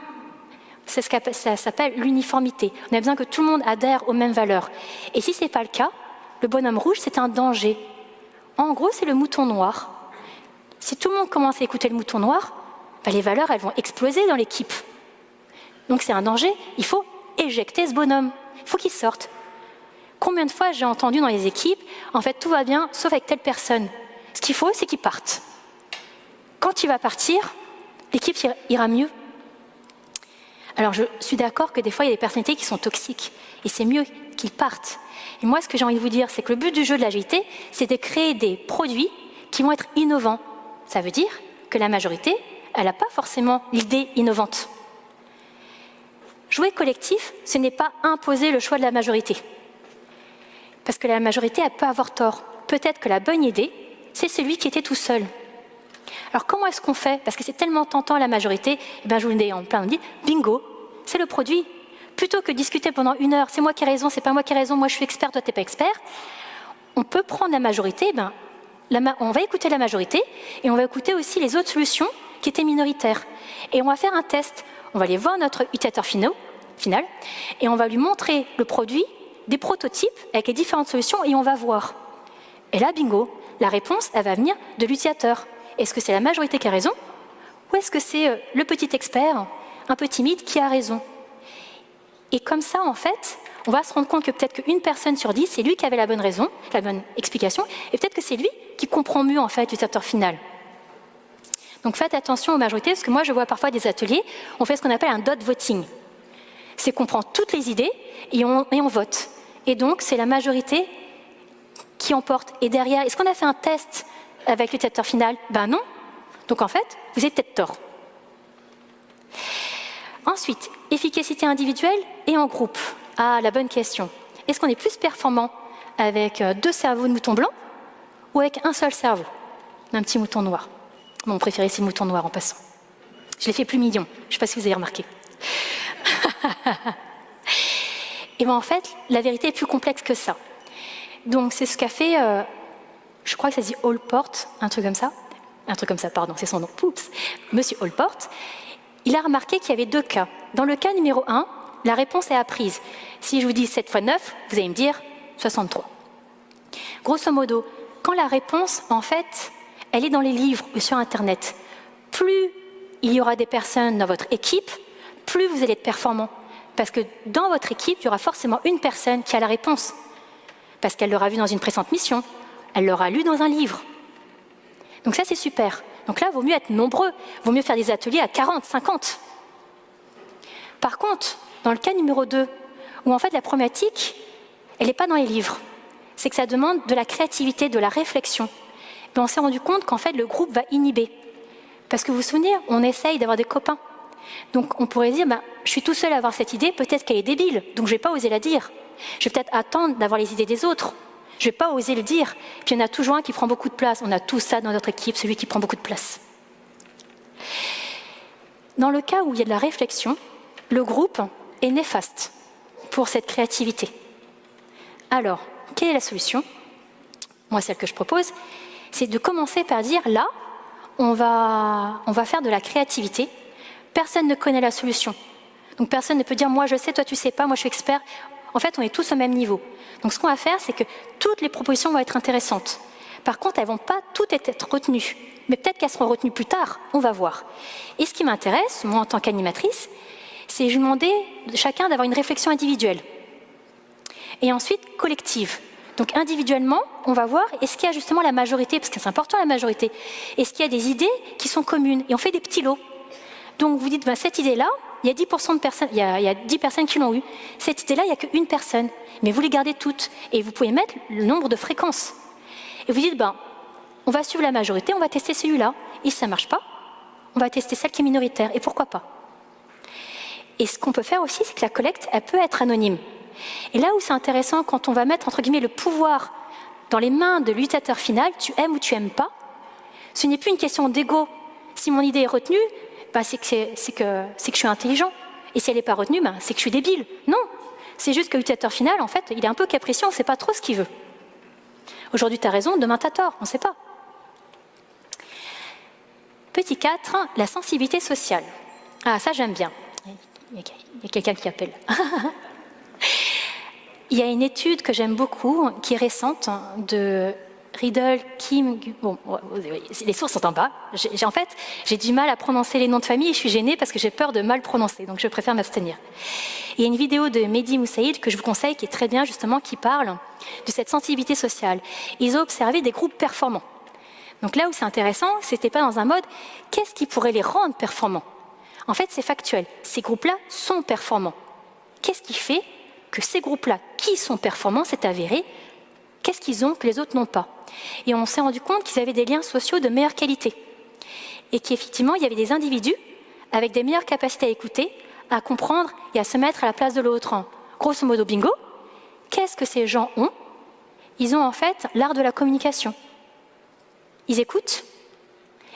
S1: ça s'appelle l'uniformité. On a besoin que tout le monde adhère aux mêmes valeurs. Et si ce n'est pas le cas, le bonhomme rouge, c'est un danger. En gros, c'est le mouton noir. Si tout le monde commence à écouter le mouton noir, les valeurs, elles vont exploser dans l'équipe. Donc c'est un danger, il faut éjecter ce bonhomme, il faut qu'il sorte. Combien de fois j'ai entendu dans les équipes, en fait tout va bien, sauf avec telle personne. Ce qu'il faut, c'est qu'il parte. Quand il va partir, l'équipe ira mieux. Alors je suis d'accord que des fois, il y a des personnalités qui sont toxiques, et c'est mieux qu'ils partent. Et moi, ce que j'ai envie de vous dire, c'est que le but du jeu de l'agilité, c'est de créer des produits qui vont être innovants. Ça veut dire que la majorité, elle n'a pas forcément l'idée innovante. Jouer collectif, ce n'est pas imposer le choix de la majorité. Parce que la majorité, elle peut avoir tort. Peut-être que la bonne idée, c'est celui qui était tout seul. Alors comment est-ce qu'on fait? Parce que c'est tellement tentant la majorité, je vous le dis en plein, on dit, bingo, c'est le produit. Plutôt que de discuter pendant 1 heure, c'est moi qui ai raison, c'est pas moi qui ai raison, moi je suis expert, toi t'es pas expert, on peut prendre la majorité, on va écouter la majorité et on va écouter aussi les autres solutions qui étaient minoritaires. Et on va faire un test. On va aller voir notre utilisateur final et on va lui montrer le produit, des prototypes avec les différentes solutions et on va voir. Et là, bingo, la réponse, elle va venir de l'utilisateur. Est-ce que c'est la majorité qui a raison ou est-ce que c'est le petit expert, un peu timide, qui a raison? Et comme ça, en fait, on va se rendre compte que peut-être qu'une personne sur 10, c'est lui qui avait la bonne raison, la bonne explication, et peut-être que c'est lui qui comprend mieux, en fait, l'utilisateur final. Donc faites attention aux majorités, parce que moi, je vois parfois des ateliers, on fait ce qu'on appelle un dot voting. C'est qu'on prend toutes les idées et on vote. Et donc, c'est la majorité qui emporte. Et derrière, est-ce qu'on a fait un test avec l'utilisateur final? Ben non. Donc en fait, vous avez peut-être tort. Ensuite, efficacité individuelle et en groupe. Ah, la bonne question. Est-ce qu'on est plus performant avec 2 cerveaux de mouton blanc ou avec un seul cerveau d'un petit mouton noir? Mon préféré, c'est le mouton noir en passant. Je l'ai fait plus mignon. Je ne sais pas si vous avez remarqué. Et en fait, la vérité est plus complexe que ça. Donc, c'est ce qu'a fait, je crois que ça se dit Allport, un truc comme ça, pardon, c'est son nom. Oups. Monsieur Allport. Il a remarqué qu'il y avait 2 cas. Dans le cas numéro 1, la réponse est apprise. Si je vous dis 7 fois 9, vous allez me dire 63. Grosso modo, quand la réponse, en fait, elle est dans les livres ou sur Internet, plus il y aura des personnes dans votre équipe, plus vous allez être performant. Parce que dans votre équipe, il y aura forcément une personne qui a la réponse. Parce qu'elle l'aura vu dans une précédente mission, elle l'aura lu dans un livre. Donc ça, c'est super. Donc là, il vaut mieux être nombreux, il vaut mieux faire des ateliers à 40, 50. Par contre, dans le cas numéro 2, où en fait la problématique, elle n'est pas dans les livres, c'est que ça demande de la créativité, de la réflexion. Mais on s'est rendu compte qu'en fait, le groupe va inhiber. Parce que vous vous souvenez, on essaye d'avoir des copains. Donc on pourrait dire, je suis tout seul à avoir cette idée, peut-être qu'elle est débile, donc je ne vais pas oser la dire. Je vais peut-être attendre d'avoir les idées des autres. Je ne vais pas oser le dire. Puis il y en a toujours un qui prend beaucoup de place. On a tout ça dans notre équipe, celui qui prend beaucoup de place. Dans le cas où il y a de la réflexion, le groupe est néfaste pour cette créativité. Alors, quelle est la solution? moi celle que je propose, c'est de commencer par dire là, on va faire de la créativité. Personne ne connaît la solution. Donc personne ne peut dire moi je sais, toi tu sais pas, moi je suis expert. En fait, on est tous au même niveau. Donc ce qu'on va faire, c'est que toutes les propositions vont être intéressantes. Par contre, elles ne vont pas toutes être retenues. Mais peut-être qu'elles seront retenues plus tard, on va voir. Et ce qui m'intéresse, moi en tant qu'animatrice, c'est je demander chacun d'avoir une réflexion individuelle. Et ensuite collective. Donc individuellement, on va voir, est-ce qu'il y a justement la majorité, parce que c'est important la majorité, est-ce qu'il y a des idées qui sont communes? Et on fait des petits lots. Donc vous dites, ben, cette idée-là, il y a 10% de personnes, il y a 10 personnes qui l'ont eue. Cette idée-là, il n'y a qu'une personne. Mais vous les gardez toutes. Et vous pouvez mettre le nombre de fréquences. Et vous dites, ben, on va suivre la majorité, on va tester celui-là. Et si ça ne marche pas, on va tester celle qui est minoritaire. Et pourquoi pas? Et ce qu'on peut faire aussi, c'est que la collecte, elle peut être anonyme. Et là où c'est intéressant, quand on va mettre, entre guillemets, le pouvoir dans les mains de l'utilisateur final, tu aimes ou tu n'aimes pas, ce n'est plus une question d'ego. Si mon idée est retenue, ben c'est que je suis intelligent. Et si elle n'est pas retenue, ben c'est que je suis débile. Non, c'est juste que l'utilisateur final, en fait, il est un peu capricieux, on ne sait pas trop ce qu'il veut. Aujourd'hui, tu as raison, demain, tu as tort, on ne sait pas. Petit 4, la sensibilité sociale. Ah, ça, j'aime bien. Il y a quelqu'un qui appelle. Il y a une étude que j'aime beaucoup, qui est récente, de Riddle, Kim... Bon, les sources sont en bas. En fait, j'ai du mal à prononcer les noms de famille et je suis gênée parce que j'ai peur de mal prononcer, donc je préfère m'abstenir. Il y a une vidéo de Mehdi Moussaïd que je vous conseille, qui est très bien, justement, qui parle de cette sensibilité sociale. Ils ont observé des groupes performants. Donc là où c'est intéressant, c'était pas dans un mode « qu'est-ce qui pourrait les rendre performants ?» En fait, c'est factuel. Ces groupes-là sont performants. Qu'est-ce qui fait que ces groupes-là, qui sont performants, c'est avéré, qu'est-ce qu'ils ont que les autres n'ont pas? Et on s'est rendu compte qu'ils avaient des liens sociaux de meilleure qualité. Et qu'effectivement, il y avait des individus avec des meilleures capacités à écouter, à comprendre et à se mettre à la place de l'autre. Grosso modo, bingo, qu'est-ce que ces gens ont? Ils ont en fait l'art de la communication. Ils écoutent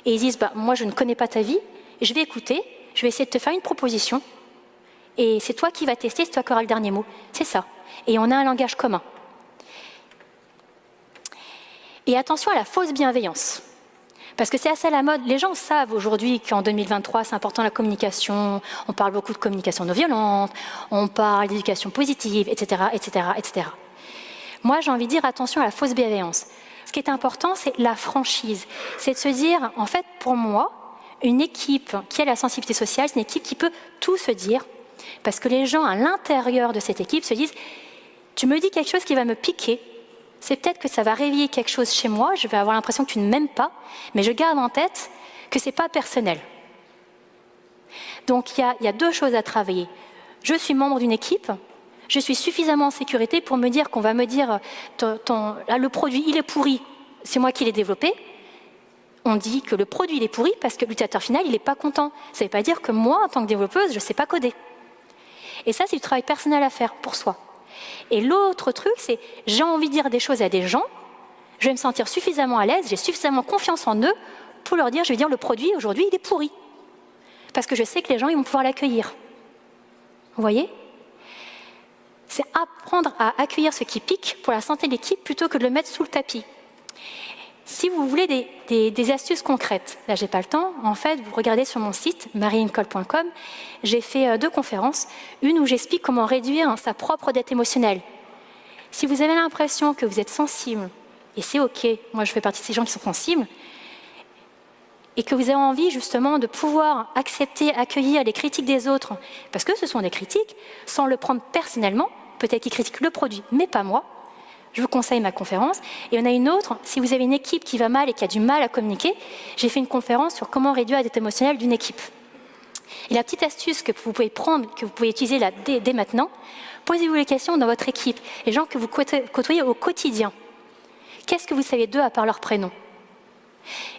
S1: et ils disent, bah, moi je ne connais pas ta vie, je vais écouter, je vais essayer de te faire une proposition, et c'est toi qui vas tester, c'est toi qui auras le dernier mot. C'est ça. Et on a un langage commun. Et attention à la fausse bienveillance. Parce que c'est assez à la mode. Les gens savent aujourd'hui qu'en 2023, c'est important la communication. On parle beaucoup de communication non violente, on parle d'éducation positive, etc., etc., etc. Moi, j'ai envie de dire attention à la fausse bienveillance. Ce qui est important, c'est la franchise. C'est de se dire, en fait, pour moi, une équipe qui a la sensibilité sociale, c'est une équipe qui peut tout se dire. Parce que les gens à l'intérieur de cette équipe se disent « tu me dis quelque chose qui va me piquer, c'est peut-être que ça va réveiller quelque chose chez moi, je vais avoir l'impression que tu ne m'aimes pas, mais je garde en tête que ce n'est pas personnel. » Donc il y a deux choses à travailler. Je suis membre d'une équipe, je suis suffisamment en sécurité pour me dire qu'on va me dire là, le produit il est pourri, c'est moi qui l'ai développé. On dit que le produit il est pourri parce que l'utilisateur final il n'est pas content. Ça ne veut pas dire que moi, en tant que développeuse, je ne sais pas coder. Et ça, c'est du travail personnel à faire pour soi. Et l'autre truc, c'est j'ai envie de dire des choses à des gens, je vais me sentir suffisamment à l'aise, j'ai suffisamment confiance en eux pour leur dire, je vais dire le produit aujourd'hui, il est pourri. Parce que je sais que les gens, ils vont pouvoir l'accueillir. Vous voyez? C'est apprendre à accueillir ce qui pique pour la santé de l'équipe plutôt que de le mettre sous le tapis. Si vous voulez des astuces concrètes, là j'ai pas le temps, en fait vous regardez sur mon site marieincole.com, j'ai fait 2 conférences, une où j'explique comment réduire sa propre dette émotionnelle. Si vous avez l'impression que vous êtes sensible, et c'est ok, moi je fais partie de ces gens qui sont sensibles, et que vous avez envie justement de pouvoir accepter, accueillir les critiques des autres, parce que ce sont des critiques, sans le prendre personnellement, peut-être qu'ils critiquent le produit, mais pas moi, je vous conseille ma conférence. Et on a une autre, si vous avez une équipe qui va mal et qui a du mal à communiquer, j'ai fait une conférence sur comment réduire la dette émotionnelle d'une équipe. Et la petite astuce que vous pouvez prendre, que vous pouvez utiliser là, dès maintenant, posez-vous les questions dans votre équipe, les gens que vous côtoyez au quotidien. Qu'est-ce que vous savez d'eux à part leur prénom?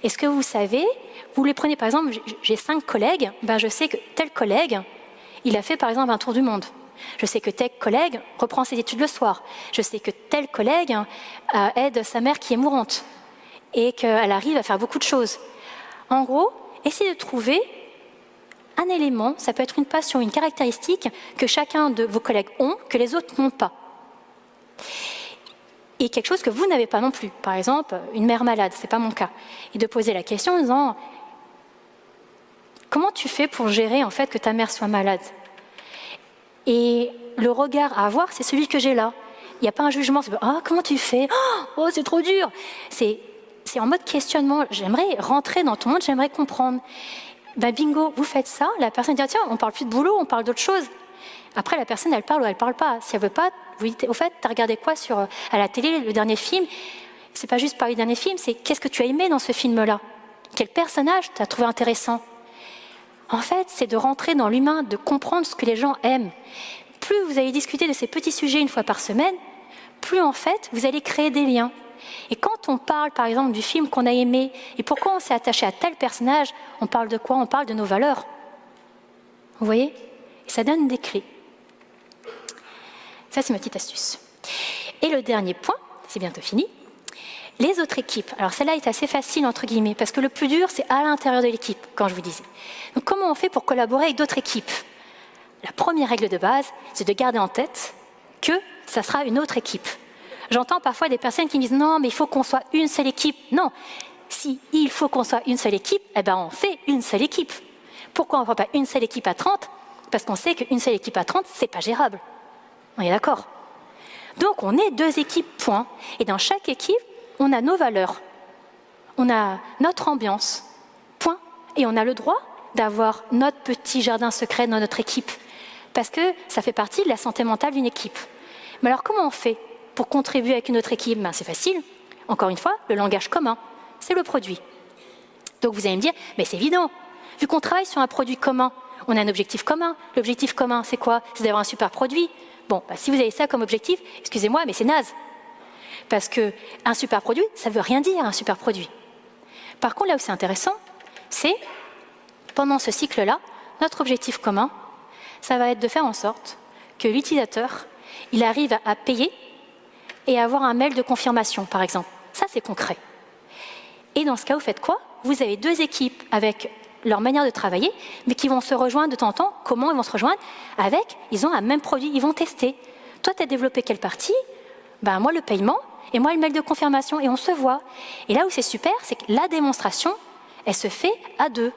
S1: Est-ce que vous savez, vous les prenez par exemple, j'ai 5 collègues, ben je sais que tel collègue, il a fait par exemple un tour du monde. Je sais que tel collègue reprend ses études le soir. Je sais que tel collègue aide sa mère qui est mourante et qu'elle arrive à faire beaucoup de choses. En gros, essayez de trouver un élément, ça peut être une passion, une caractéristique que chacun de vos collègues ont, que les autres n'ont pas. et quelque chose que vous n'avez pas non plus. Par exemple, une mère malade, ce n'est pas mon cas. Et de poser la question en disant « Comment tu fais pour gérer en fait que ta mère soit malade ?» Et le regard à avoir, c'est celui que j'ai là. Il n'y a pas un jugement, c'est « Ah, comment tu fais ? Oh, c'est trop dur !» C'est en mode questionnement. J'aimerais rentrer dans ton monde, j'aimerais comprendre. Ben bingo, vous faites ça, la personne dit « Tiens, on ne parle plus de boulot, on parle d'autre chose. » Après, la personne, elle parle ou elle ne parle pas. Si elle ne veut pas, vous dites, au fait, tu as regardé quoi à la télé, le dernier film? Ce n'est pas juste parler du dernier film, c'est qu'est-ce que tu as aimé dans ce film-là? Quel personnage tu as trouvé intéressant? En fait, c'est de rentrer dans l'humain, de comprendre ce que les gens aiment. Plus vous allez discuter de ces petits sujets une fois par semaine, plus en fait, vous allez créer des liens. Et quand on parle, par exemple, du film qu'on a aimé, et pourquoi on s'est attaché à tel personnage, on parle de quoi? On parle de nos valeurs. Vous voyez? Et ça donne des clés. Ça, c'est ma petite astuce. Et le dernier point, c'est bientôt fini, les autres équipes. Alors celle-là est assez facile, entre guillemets, parce que le plus dur, c'est à l'intérieur de l'équipe, quand je vous disais. Donc comment on fait pour collaborer avec d'autres équipes? La première règle de base, c'est de garder en tête que ça sera une autre équipe. J'entends parfois des personnes qui me disent « Non, mais il faut qu'on soit une seule équipe. » Non, si il faut qu'on soit une seule équipe, eh ben on fait une seule équipe. Pourquoi on ne fait pas une seule équipe à 30? Parce qu'on sait qu'une seule équipe à 30, c'est pas gérable. On est d'accord? Donc on est 2 équipes, point. Et dans chaque équipe, on a nos valeurs. On a notre ambiance, point. Et on a le droit d'avoir notre petit jardin secret dans notre équipe. Parce que ça fait partie de la santé mentale d'une équipe. Mais alors comment on fait pour contribuer avec une autre équipe? Ben, c'est facile. Encore une fois, le langage commun, c'est le produit. Donc vous allez me dire, mais c'est évident. Vu qu'on travaille sur un produit commun, on a un objectif commun. L'objectif commun, c'est quoi? C'est d'avoir un super produit. Bon, bah, si vous avez ça comme objectif, excusez-moi, mais c'est naze. Parce qu'un super produit, ça ne veut rien dire, un super produit. Par contre, là où c'est intéressant, c'est, pendant ce cycle-là, notre objectif commun, ça va être de faire en sorte que l'utilisateur, il arrive à payer et à avoir un mail de confirmation, par exemple. Ça, c'est concret. Et dans ce cas, vous faites quoi? Vous avez 2 équipes avec leur manière de travailler, mais qui vont se rejoindre de temps en temps. Comment ils vont se rejoindre? Ils ont un même produit, ils vont tester. Toi, tu as développé quelle partie? Ben, moi, le paiement, et moi, le mail de confirmation, et on se voit. Et là où c'est super, c'est que la démonstration, elle se fait à 2.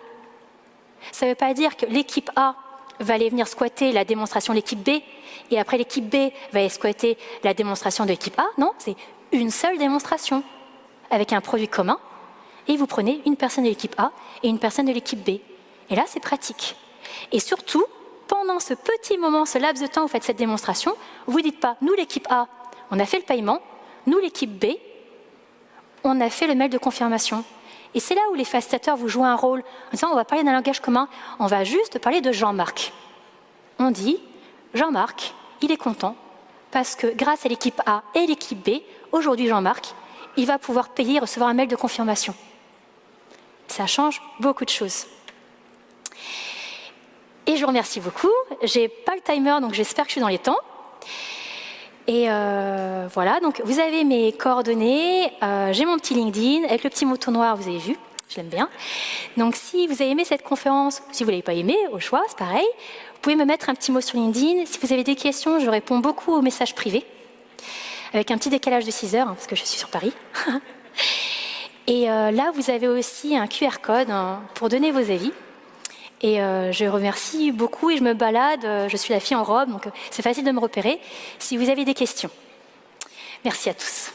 S1: Ça ne veut pas dire que l'équipe A va aller venir squatter la démonstration de l'équipe B, et après l'équipe B va aller squatter la démonstration de l'équipe A. Non, c'est une seule démonstration, avec un produit commun, et vous prenez une personne de l'équipe A et une personne de l'équipe B. Et là, c'est pratique. Et surtout, pendant ce petit moment, ce laps de temps où vous faites cette démonstration, vous ne dites pas, nous l'équipe A, on a fait le paiement, nous l'équipe B, on a fait le mail de confirmation. Et c'est là où les facilitateurs vous jouent un rôle. En disant, on va parler d'un langage commun, on va juste parler de Jean-Marc. On dit, Jean-Marc, il est content, parce que grâce à l'équipe A et l'équipe B, aujourd'hui Jean-Marc, il va pouvoir payer et recevoir un mail de confirmation. Ça change beaucoup de choses. Et je vous remercie beaucoup. J'ai pas le timer, donc j'espère que je suis dans les temps. Et voilà, donc vous avez mes coordonnées. J'ai mon petit LinkedIn avec le petit mouton noir, vous avez vu, je l'aime bien. Donc si vous avez aimé cette conférence, si vous ne l'avez pas aimé, au choix, c'est pareil. Vous pouvez me mettre un petit mot sur LinkedIn. Si vous avez des questions, je réponds beaucoup aux messages privés, avec un petit décalage de 6 heures, parce que je suis sur Paris. Et là, vous avez aussi un QR code pour donner vos avis. Et je remercie beaucoup et je me balade, je suis la fille en robe, donc c'est facile de me repérer si vous avez des questions. Merci à tous.